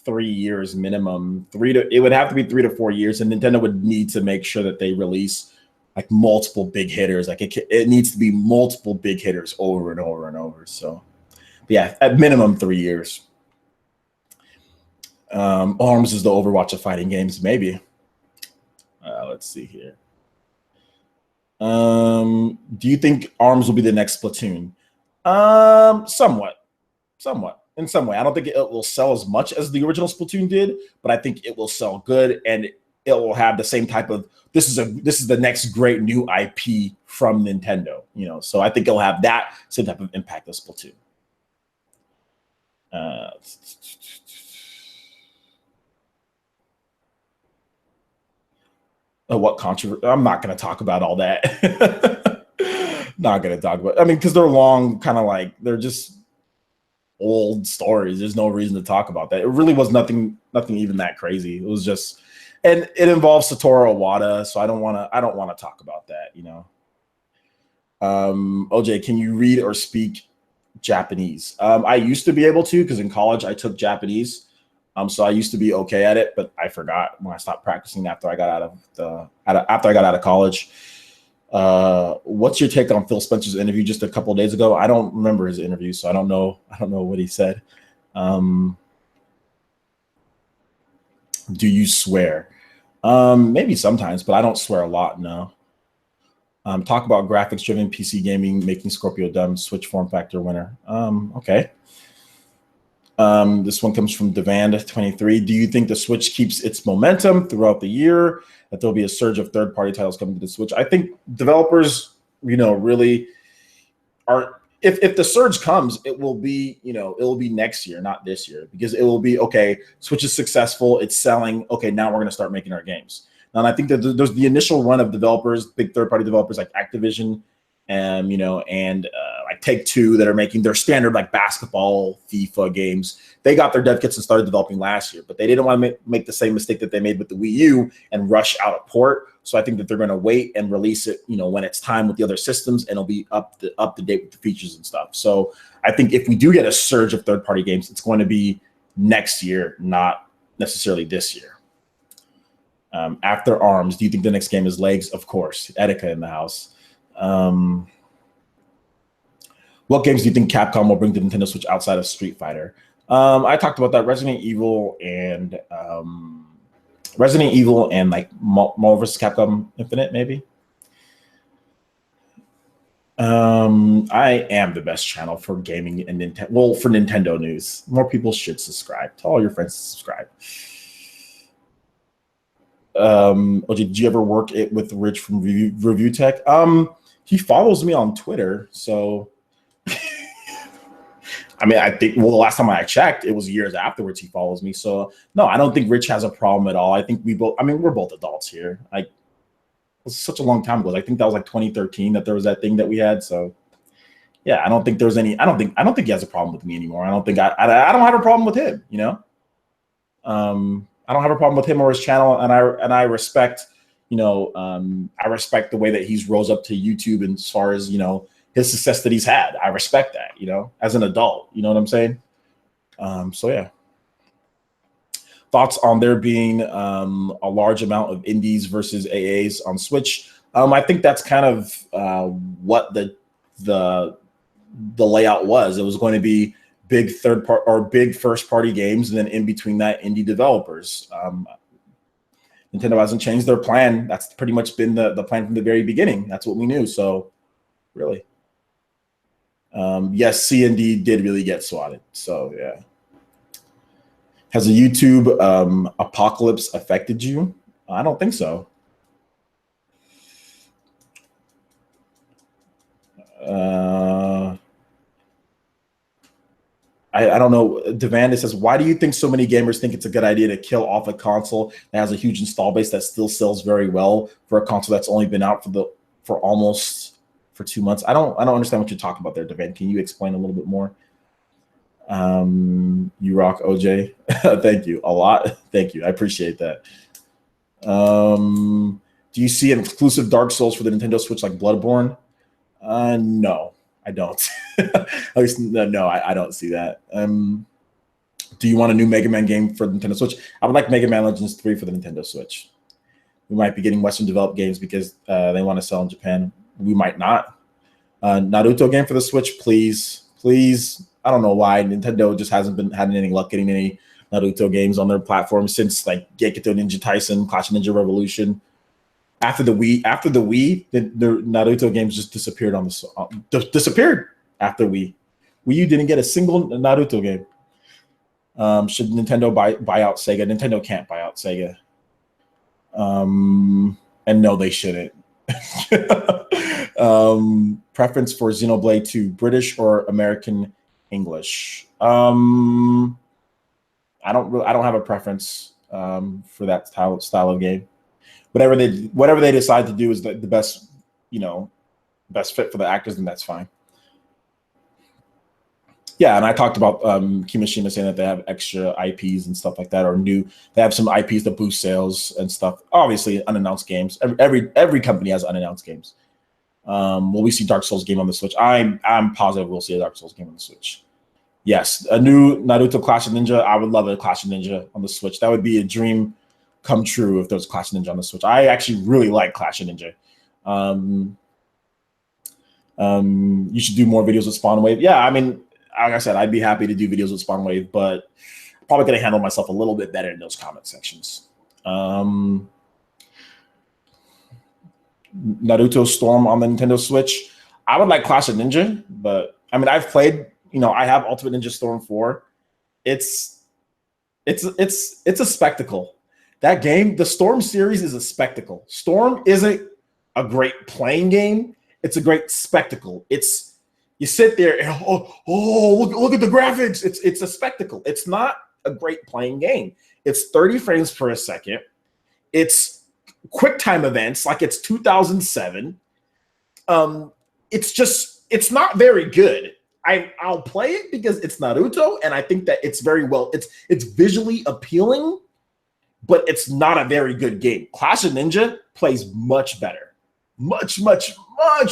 3 years minimum. It would have to be 3 to 4 years, and Nintendo would need to make sure that they release like multiple big hitters. Like it needs to be multiple big hitters over and over and over. So yeah, at minimum 3 years. ARMS is the Overwatch of fighting games, maybe. Let's see here. Do you think ARMS will be the next Splatoon? Somewhat. In some way. I don't think it will sell as much as the original Splatoon did, but I think it will sell good, and it will have the same type of this is the next great new IP from Nintendo, So I think it'll have that same type of impact as Splatoon. What controversy? I'm not going to talk about all that. Not going to talk about. I mean, because they're long, kind of like they're just old stories. There's no reason to talk about that. It really was nothing even that crazy. It was just. And it involves Satoru Iwata, so I don't want to talk about that, OJ, can you read or speak Japanese? I used to be able to because in college I took Japanese, so I used to be okay at it, but I forgot when I stopped practicing after I got out of college. What's your take on Phil Spencer's interview just a couple of days ago? I don't remember his interview, so I don't know what he said. Do you swear? Maybe sometimes, but I don't swear a lot, no. Talk about graphics-driven PC gaming making Scorpio dumb, Switch form factor winner. Okay. This one comes from Devand23. Do you think the Switch keeps its momentum throughout the year, that there'll be a surge of third-party titles coming to the Switch? I think developers, really are. If the surge comes, it will be next year, not this year, because it will be okay. Switch is successful, it's selling. Okay, now we're going to start making our games. And I think that there's the initial run of developers, big third-party developers like Activision and like Take-Two that are making their standard like basketball, FIFA games. They got their dev kits and started developing last year, but they didn't want to make the same mistake that they made with the Wii U and rush out a port. So I think that they're going to wait and release it, when it's time with the other systems, and it'll be up to date with the features and stuff. So I think if we do get a surge of third-party games, it's going to be next year, not necessarily this year. After Arms, do you think the next game is Legs? Of course. Etika in the house. What games do you think Capcom will bring to Nintendo Switch outside of Street Fighter? I talked about that. Resident Evil and like Marvel vs. Capcom Infinite, maybe. I am the best channel for gaming and Nintendo. Well, for Nintendo news, more people should subscribe. Tell all your friends to subscribe. OJ, did you ever work it with Rich from Review Tech? He follows me on Twitter, so I mean, I think, well, the last time I checked, it was years afterwards he follows me. So no, I don't think Rich has a problem at all. I think we're both adults here. It was such a long time ago. I think that was like 2013 that there was that thing that we had. So yeah, I don't think there's any, I don't think he has a problem with me anymore. I don't have a problem with him, I don't have a problem with him or his channel, and I respect, I respect the way that he's rose up to YouTube, and as far as his success that he's had. I respect that, as an adult. You know what I'm saying? So yeah. Thoughts on there being a large amount of indies versus AAs on Switch? I think that's kind of what the layout was. It was going to be big big first party games, and then in between that, indie developers. Nintendo hasn't changed their plan. That's pretty much been the plan from the very beginning. That's what we knew. So really, yes, C&D did really get swatted. So yeah. Has a YouTube apocalypse affected you? I don't think so. I don't know. Devanda says, why do you think so many gamers think it's a good idea to kill off a console that has a huge install base that still sells very well for a console that's only been out for almost 2 months? I don't understand what you're talking about there, Devanda. Can you explain a little bit more? You rock, OJ. Thank you a lot. Thank you. I appreciate that. Do you see an exclusive Dark Souls for the Nintendo Switch like Bloodborne? No, I don't. At least no, I don't see that. Do you want a new Mega Man game for the Nintendo Switch? I would like Mega Man Legends 3 for the Nintendo Switch. We might be getting Western developed games because they want to sell in Japan. We might not. Naruto game for the Switch, please. I don't know why Nintendo just hasn't been having any luck getting any Naruto games on their platform since like Gekido Ninja Tyson, Clash of Ninja Revolution. After the Wii, the Naruto games just disappeared disappeared after Wii. Wii U didn't get a single Naruto game. Should Nintendo buy out Sega? Nintendo can't buy out Sega. And no, they shouldn't. Preference for Xenoblade 2, British or American English? I don't have a preference for that style of game. Whatever they decide to do is the best, best fit for the actors, then that's fine. Yeah, and I talked about Kimishima saying that they have extra IPs and stuff like that, or they have some IPs that boost sales and stuff. Obviously, unannounced games. Every company has unannounced games. Will we see Dark Souls game on the Switch? I'm positive we'll see a Dark Souls game on the Switch. Yes, a new Naruto Clash of Ninja. I would love a Clash of Ninja on the Switch. That would be a dream come true if there was Clash of Ninja on the Switch. I actually really like Clash of Ninja. You should do more videos with Spawn Wave. Yeah, I mean, like I said, I'd be happy to do videos with Spawn Wave, but I'm probably going to handle myself a little bit better in those comment sections. Naruto Storm on the Nintendo Switch. I would like Clash of Ninja, but I mean, I've played, I have Ultimate Ninja Storm 4. It's a spectacle. That game, the Storm series, is a spectacle. Storm isn't a great playing game. It's a great spectacle. You sit there and look at the graphics. It's a spectacle. It's not a great playing game. It's 30 frames per second. It's quick time events like it's 2007. it's not very good. I'll play it because it's Naruto, and I think that it's very well. It's visually appealing, but it's not a very good game. Clash of Ninja plays much better, much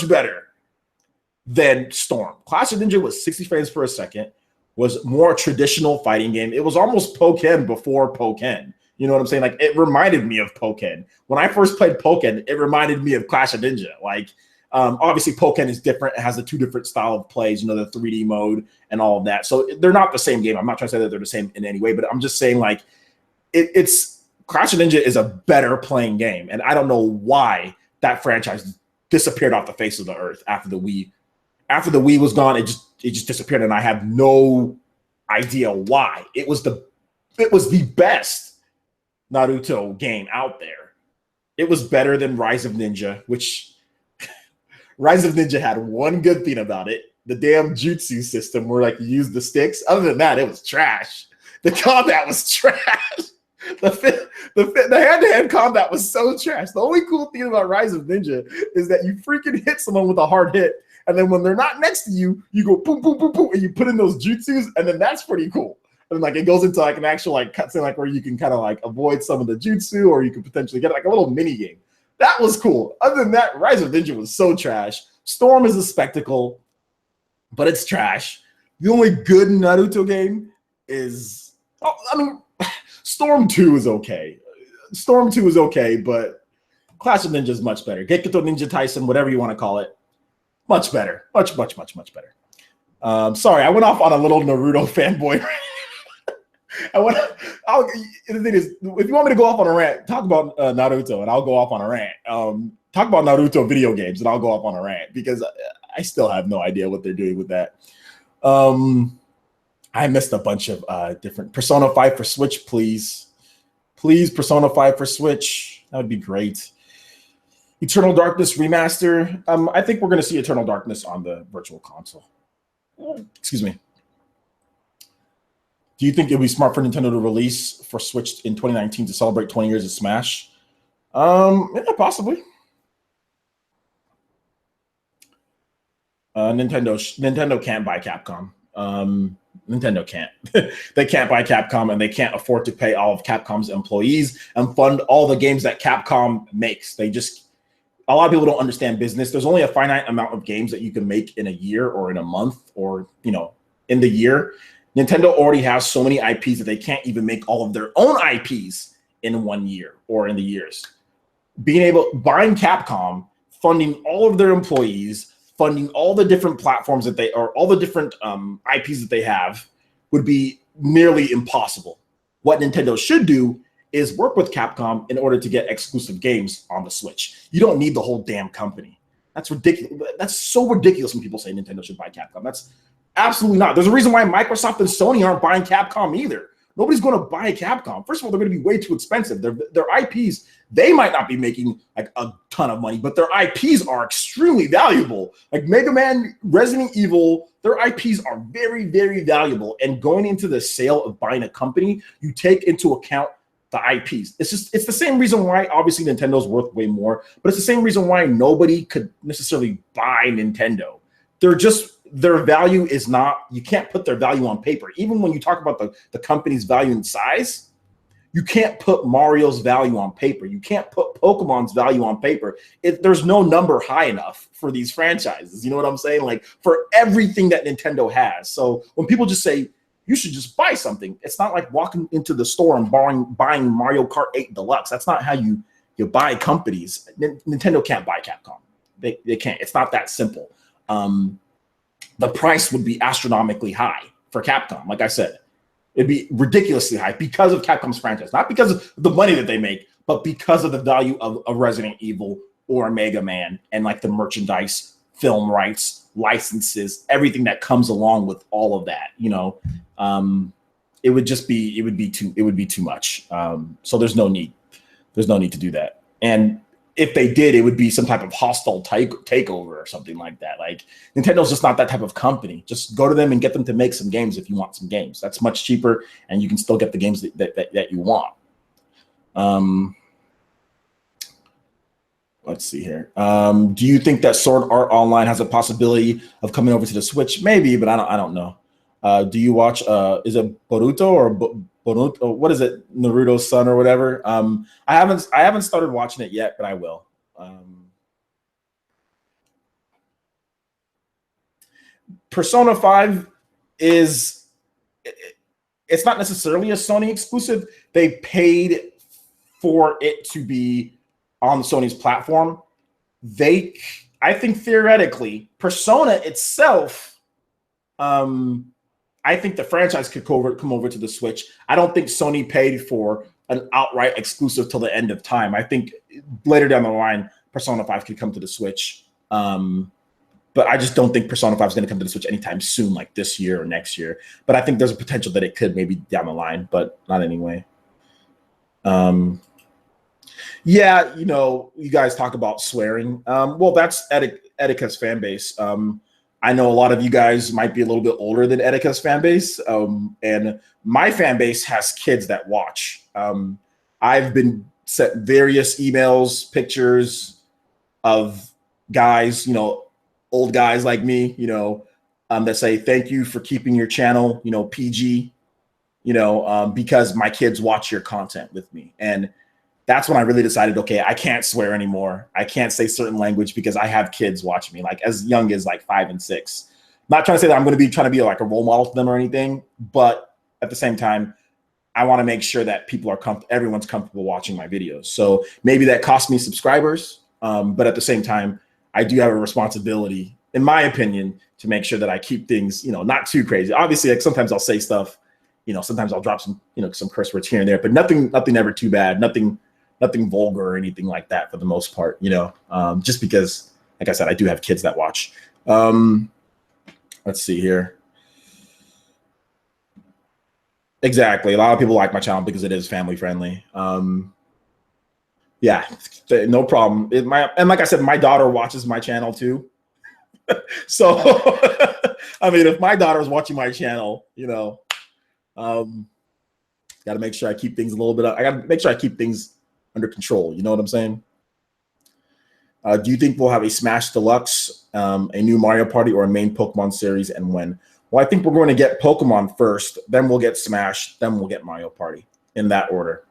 better than Storm. Clash of Ninja was 60 frames per second, was more traditional fighting game. It was almost Pokken before Pokken. You know what I'm saying? Like, it reminded me of Pokken. When I first played Pokken, it reminded me of Clash of Ninja. Like, obviously Pokken is different. It has the two different style of plays, you know, the 3D mode and all of that. So they're not the same game. I'm not trying to say that they're the same in any way, but I'm just saying, like, it's Clash of Ninja is a better playing game. And I don't know why that franchise disappeared off the face of the earth after the Wii. After the Wii was gone, it just disappeared, and I have no idea why. It was the best Naruto game out there. It was better than Rise of Ninja, which Rise of Ninja had one good thing about it: the damn jutsu system, where like you use the sticks. Other than that, it was trash. The combat was trash. The hand-to-hand combat was so trash. The only cool thing about Rise of Ninja is that you freaking hit someone with a hard hit, and then when they're not next to you, you go boom, boom, boom, boom, and you put in those jutsus, and then that's pretty cool. And like it goes into like an actual like cutscene, like where you can kind of like avoid some of the jutsu, or you can potentially get like a little mini game. That was cool. Other than that, Rise of Ninja was so trash. Storm is a spectacle, but it's trash. The only good Naruto game is, Storm 2 is okay. Storm 2 is okay, but Clash of Ninja is much better. Gekito Ninja Tyson, whatever you want to call it, much better. Much better. Sorry, I went off on a little Naruto fanboy. The thing is, if you want me to go off on a rant, talk about Naruto, and I'll go off on a rant. Talk about Naruto video games, and I'll go off on a rant, because I still have no idea what they're doing with that. I missed a bunch of different Persona 5 for Switch, please. Please, Persona 5 for Switch. That would be great. Eternal Darkness remaster. I think we're going to see Eternal Darkness on the Virtual Console. Excuse me. Do you think it would be smart for Nintendo to release for Switch in 2019 to celebrate 20 years of Smash? Yeah, possibly. Nintendo can't buy Capcom. Nintendo can't. They can't buy Capcom, and they can't afford to pay all of Capcom's employees and fund all the games that Capcom makes. A lot of people don't understand business. There's only a finite amount of games that you can make in a year or in a month or, in the year. Nintendo already has so many IPs that they can't even make all of their own IPs in 1 year or in the years. Buying Capcom, funding all of their employees, funding all the different platforms all the different IPs that they have would be nearly impossible. What Nintendo should do is work with Capcom in order to get exclusive games on the Switch. You don't need the whole damn company. That's ridiculous. That's so ridiculous when people say Nintendo should buy Capcom. That's absolutely not. There's a reason why Microsoft and Sony aren't buying Capcom either. Nobody's going to buy Capcom. First of all, they're going to be way too expensive. Their IPs, they might not be making like a ton of money, but their IPs are extremely valuable. Like Mega Man, Resident Evil, their IPs are very, very valuable. And going into the sale of buying a company, you take into account the IPs. It's the same reason why obviously Nintendo's worth way more, but it's the same reason why nobody could necessarily buy Nintendo. Their value is not, you can't put their value on paper. Even when you talk about the company's value and size, you can't put Mario's value on paper. You can't put Pokemon's value on paper. There's no number high enough for these franchises. You know what I'm saying? Like for everything that Nintendo has. So when people just say, you should just buy something, it's not like walking into the store and buying Mario Kart 8 Deluxe. That's not how you buy companies. Nintendo can't buy Capcom. They can't. It's not that simple. The price would be astronomically high for Capcom. Like I said, it'd be ridiculously high because of Capcom's franchise, not because of the money that they make, but because of the value of a Resident Evil or a Mega Man and like the merchandise, film rights, licenses, everything that comes along with all of that. It would be too much. So there's no need to do that. And if they did, it would be some type of hostile takeover or something like that. Like Nintendo's just not that type of company. Just go to them and get them to make some games if you want some games. That's much cheaper, and you can still get the games that you want. let's see here. Do you think that Sword Art Online has a possibility of coming over to the Switch? Maybe, but I don't know. Do you watch? Is it Boruto or Boruto? What is it? Naruto's son or whatever? I haven't started watching it yet, but I will. Persona 5 is, it's not necessarily a Sony exclusive. They paid for it to be on Sony's platform. I think theoretically, Persona itself, I think the franchise could come over to the Switch. I don't think Sony paid for an outright exclusive till the end of time. I think later down the line, Persona 5 could come to the Switch. But I just don't think Persona 5 is going to come to the Switch anytime soon, like this year or next year. But I think there's a potential that it could maybe down the line, but not anyway. Yeah, you know, you guys talk about swearing. Well, that's Etika's fan base. I know a lot of you guys might be a little bit older than Etika's fan base. And my fan base has kids that watch. I've been sent various emails, pictures of guys, you know, old guys like me, you know, that say, thank you for keeping your channel, you know, PG, you know, because my kids watch your content with me. And that's when I really decided, okay, I can't swear anymore. I can't say certain language because I have kids watching me, like as young as like 5 and 6. Not trying to say that I'm going to be trying to be like a role model to them or anything, but at the same time, I want to make sure that people are everyone's comfortable watching my videos. So maybe that costs me subscribers, but at the same time, I do have a responsibility, in my opinion, to make sure that I keep things, you know, not too crazy. Obviously, like sometimes I'll say stuff, you know, sometimes I'll drop some, you know, some curse words here and there, but nothing ever too bad, nothing vulgar or anything like that for the most part, you know, just because, like I said, I do have kids that watch. Let's see here. Exactly. A lot of people like my channel because it is family friendly. Yeah, no problem. And like I said, my daughter watches my channel too. So, I mean, if my daughter is watching my channel, you know, got to make sure I keep things a little bit. I got to make sure I keep things under control. You know what I'm saying? Do you think we'll have a Smash Deluxe, a new Mario Party, or a main Pokemon series, and when? Well, I think we're going to get Pokemon first, then we'll get Smash, then we'll get Mario Party, in that order.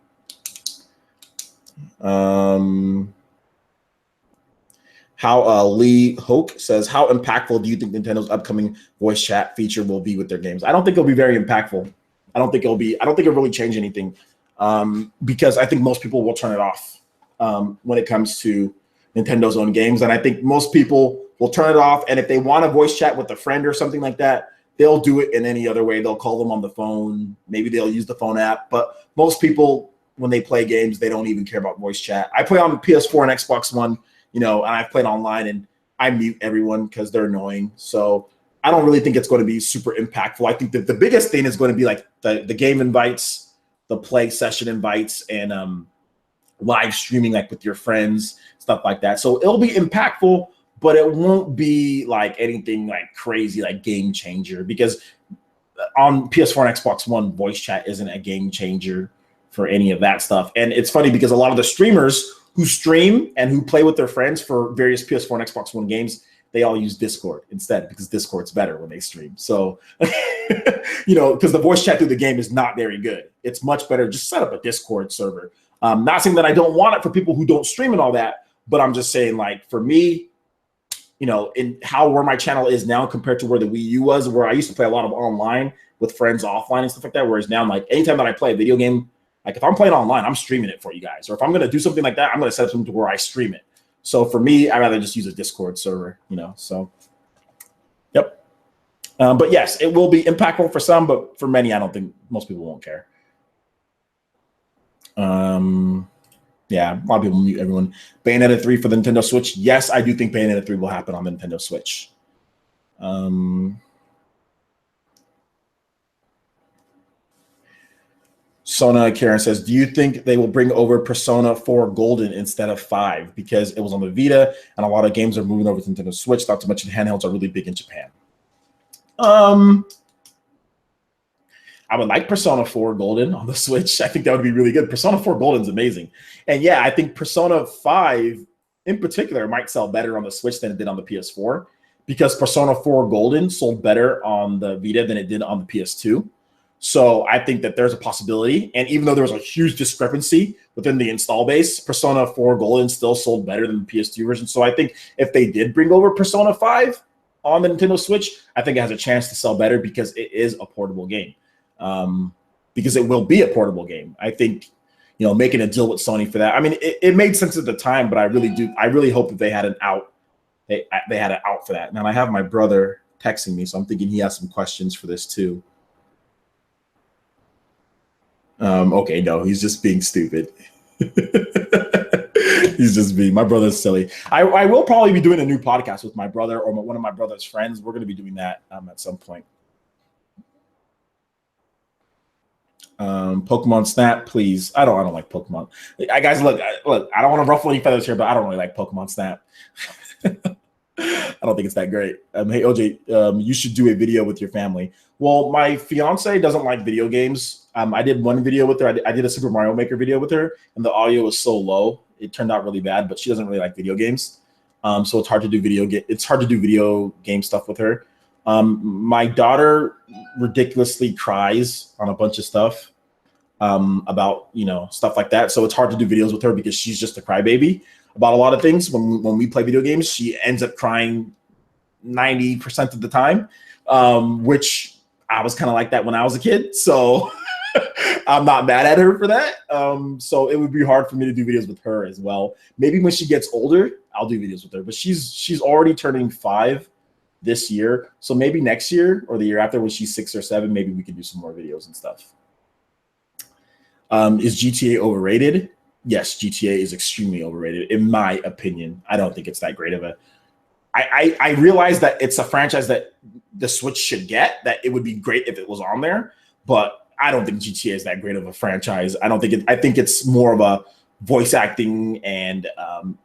Lee Hoke says, how impactful do you think Nintendo's upcoming voice chat feature will be with their games? I don't think it'll be very impactful. I don't think it'll really change anything, because I think most people will turn it off when it comes to Nintendo's own games. And I think most people will turn it off. And if they want to voice chat with a friend or something like that, they'll do it in any other way. They'll call them on the phone. Maybe they'll use the phone app. But most people, when they play games, they don't even care about voice chat. I play on PS4 and Xbox One, you know, and I've played online, and I mute everyone because they're annoying. So I don't really think it's going to be super impactful. I think that the biggest thing is going to be like the game invites, the play session invites, and live streaming like with your friends, stuff like that. So it'll be impactful, but it won't be like anything like crazy, like game changer, because on PS4 and Xbox One, voice chat isn't a game changer for any of that stuff. And it's funny because a lot of the streamers who stream and who play with their friends for various PS4 and Xbox One games, they all use Discord instead, because Discord's better when they stream. So, you know, because the voice chat through the game is not very good. It's much better. Just set up a Discord server. Not saying that I don't want it for people who don't stream and all that, but I'm just saying, like, for me, you know, in where my channel is now compared to where the Wii U was, where I used to play a lot of online with friends offline and stuff like that. Whereas now, like, anytime that I play a video game, like if I'm playing online, I'm streaming it for you guys. Or if I'm going to do something like that, I'm going to set up something to where I stream it. So for me, I'd rather just use a Discord server, you know, so. Yep. But yes, it will be impactful for some, but for many, I don't think most people won't care. Yeah, a lot of people mute everyone. Bayonetta 3 for the Nintendo Switch. Yes, I do think Bayonetta 3 will happen on the Nintendo Switch. Sona Karen says, do you think they will bring over Persona 4 Golden instead of 5? Because it was on the Vita, and a lot of games are moving over to Nintendo Switch, not to mention handhelds are really big in Japan. I would like Persona 4 Golden on the Switch. I think that would be really good. Persona 4 Golden is amazing. And yeah, I think Persona 5 in particular might sell better on the Switch than it did on the PS4 because Persona 4 Golden sold better on the Vita than it did on the PS2. So I think that there's a possibility. And even though there was a huge discrepancy within the install base, Persona 4 Golden still sold better than the PS2 version. So I think if they did bring over Persona 5 on the Nintendo Switch, I think it has a chance to sell better because it is a portable game. Because it will be a portable game. I think, making a deal with Sony for that. I mean, it made sense at the time, but I really hope that they had an out. They had an out for that. Now I have my brother texting me, so I'm thinking he has some questions for this too. Okay, no, he's just being stupid. He's just being. My brother's silly. I will probably be doing a new podcast with my brother or one of my brother's friends. We're going to be doing that at some point. Pokemon Snap, please. I don't like Pokemon. Guys, look. I don't want to ruffle any feathers here, but I don't really like Pokemon Snap. I don't think it's that great. Hey OJ, you should do a video with your family. Well, my fiance doesn't like video games. I did one video with her. I did a Super Mario Maker video with her, and the audio was so low, it turned out really bad. But she doesn't really like video games, so it's hard to do video game stuff with her. My daughter ridiculously cries on a bunch of stuff about stuff like that. So it's hard to do videos with her because she's just a crybaby about a lot of things. When we play video games, she ends up crying 90% of the time, which I was kind of like that when I was a kid. So I'm not mad at her for that. So it would be hard for me to do videos with her as well. Maybe when she gets older, I'll do videos with her. But she's already turning 5 this year. So maybe next year or the year after when she's 6 or 7, maybe we can do some more videos and stuff. Is GTA overrated? Yes, GTA is extremely overrated, in my opinion. I don't think it's that great of a. I realize that it's a franchise that the Switch should get, that it would be great if it was on there, but I don't think GTA is that great of a franchise. I think it's more of a voice acting and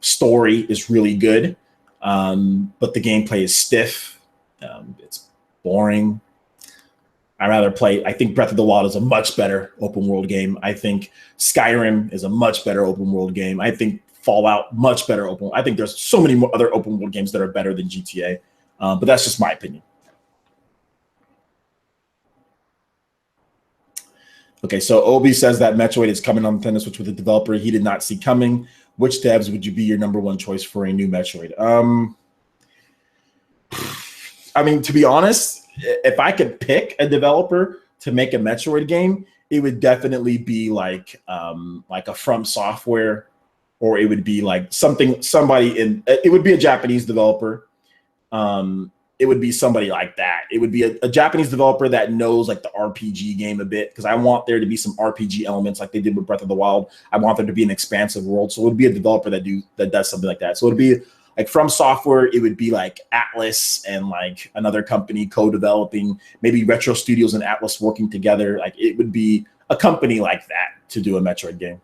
story is really good, but the gameplay is stiff. It's boring. I think Breath of the Wild is a much better open world game. I think Skyrim is a much better open world game. I think Fallout, much better open. I think there's so many more other open world games that are better than GTA, but that's just my opinion. Okay, so Obi says that Metroid is coming on Nintendo Switch with a developer he did not see coming. Which devs would you be your number one choice for a new Metroid? I mean, to be honest, if I could pick a developer to make a Metroid game, it would definitely be like a From Software, or it would be like it would be a Japanese developer. It would be somebody like that. It would be a Japanese developer that knows like the RPG game a bit, because I want there to be some RPG elements like they did with Breath of the Wild. I want there to be an expansive world. So it would be a developer that does something like that. So it would be like From Software, it would be like Atlas and like another company co-developing, maybe Retro Studios and Atlas working together. Like it would be a company like that to do a Metroid game.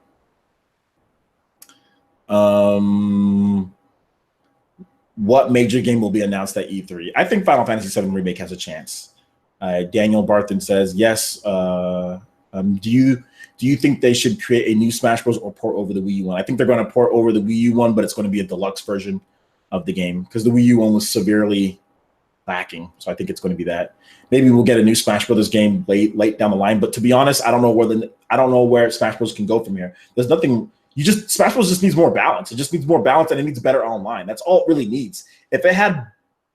What major game will be announced at E3? I think Final Fantasy VII Remake has a chance. Daniel Barthen says yes. Do you think they should create a new Smash Bros. Or port over the Wii U one? I think they're going to port over the Wii U one, but it's going to be a deluxe version of the game because the Wii U one was severely lacking. So I think it's going to be that. Maybe we'll get a new Smash Brothers game late down the line. But to be honest, I don't know where Smash Bros. Can go from here. There's nothing. Smash Bros. Just needs more balance. It just needs more balance, and it needs better online. That's all it really needs. If it had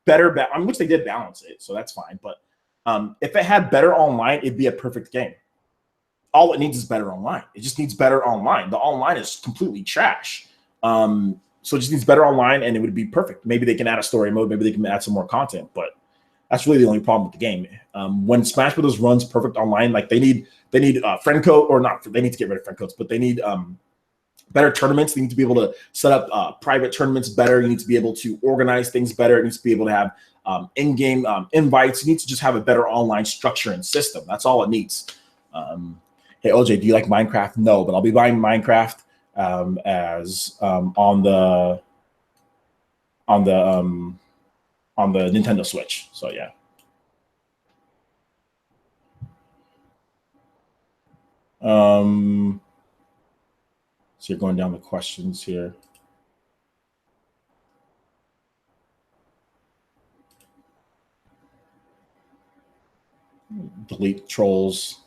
better which they did balance it, so that's fine. But if it had better online, it'd be a perfect game. All it needs is better online. It just needs better online. The online is completely trash. So it just needs better online, and it would be perfect. Maybe they can add a story mode. Maybe they can add some more content. But that's really the only problem with the game. When Smash Bros. Runs perfect online, like they need friend code, or not. They need to get rid of friend codes, but they need better tournaments. They need to be able to set up private tournaments better. You need to be able to organize things better. It needs to be able to have in-game invites. You need to just have a better online structure and system. That's all it needs. Hey, OJ, do you like Minecraft? No, but I'll be buying Minecraft as on the Nintendo Switch. So yeah. So you're going down the questions here. delete trolls.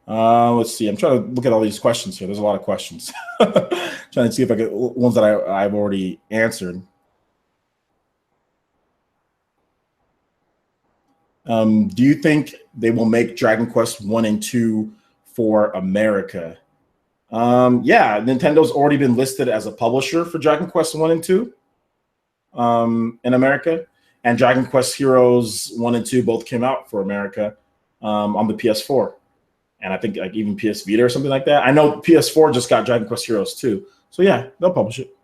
Let's see. I'm trying to look at all these questions here. There's a lot of questions. Trying to see if I get ones that I've already answered. Do you think they will make Dragon Quest 1 and 2 for America? Yeah, Nintendo's already been listed as a publisher for Dragon Quest 1 and 2 in America. And Dragon Quest Heroes 1 and 2 both came out for America on the PS4. And I think like even PS Vita or something like that. I know PS4 just got Dragon Quest Heroes 2. So yeah, they'll publish it.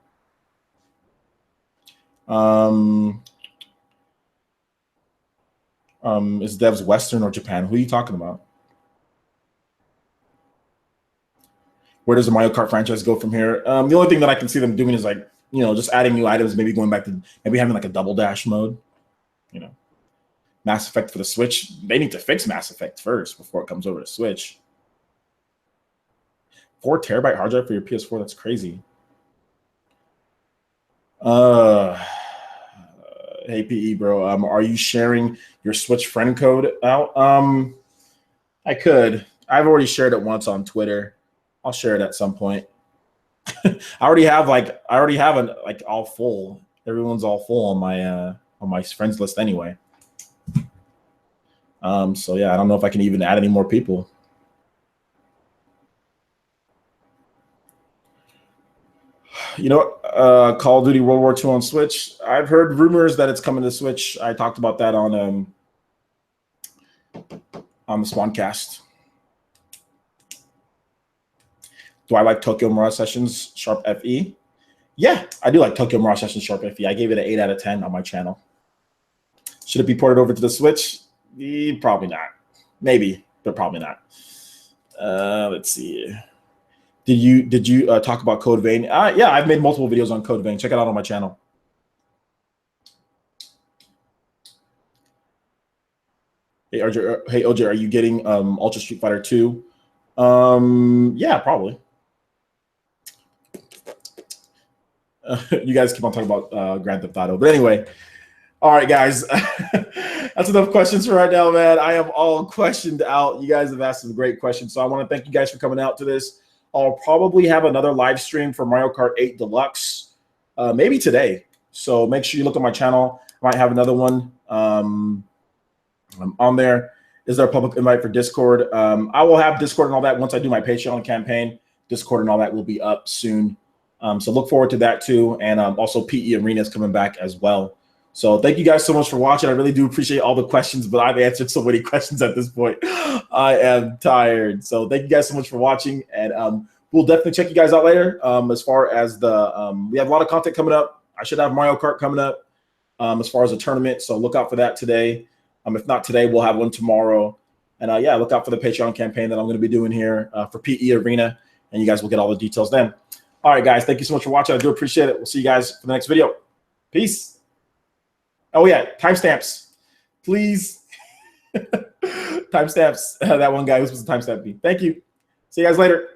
Is devs Western or Japan? Who are you talking about? Where does the Mario Kart franchise go from here? The only thing that I can see them doing is like, just adding new items, maybe going back to maybe having like a double dash mode. Mass Effect for the Switch. They need to fix Mass Effect first before it comes over to Switch. 4 terabyte hard drive for your PS4. That's crazy. Hey PE bro, are you sharing your Switch friend code out? I could. I've already shared it once on Twitter. I'll share it at some point. I already have all full. Everyone's all full on my friends list anyway. So yeah, I don't know if I can even add any more people. Call of Duty World War II on Switch. I've heard rumors that it's coming to Switch. I talked about that on the Spawncast. Do I like Tokyo Mirage Sessions Sharp FE? Yeah, I do like Tokyo Mirage Sessions Sharp FE. I gave it an 8 out of 10 on my channel. Should it be ported over to the Switch? Probably not. Maybe, but probably not. Let's see. Did you talk about Code Vein? Yeah, I've made multiple videos on Code Vein. Check it out on my channel. Hey OJ, are you getting Ultra Street Fighter 2? Yeah, probably. You guys keep on talking about Grand Theft Auto, but anyway. All right, guys. That's enough questions for right now, man. I am all questioned out. You guys have asked some great questions, so I want to thank you guys for coming out to this. I'll probably have another live stream for Mario Kart 8 Deluxe, maybe today. So make sure you look at my channel. I might have another one on there. Is there a public invite for Discord? I will have Discord and all that once I do my Patreon campaign. Discord and all that will be up soon. So look forward to that too. And also PE Arena is coming back as well. So thank you guys so much for watching. I really do appreciate all the questions, but I've answered so many questions at this point. I am tired. So thank you guys so much for watching, and we'll definitely check you guys out later. As far as we have a lot of content coming up. I should have Mario Kart coming up as far as a tournament, so look out for that today. If not today, we'll have one tomorrow. And yeah, look out for the Patreon campaign that I'm going to be doing here for PE Arena, and you guys will get all the details then. All right, guys, thank you so much for watching. I do appreciate it. We'll see you guys for the next video. Peace. Oh, yeah, timestamps. Please. Timestamps. That one guy was supposed to timestamp me. Thank you. See you guys later.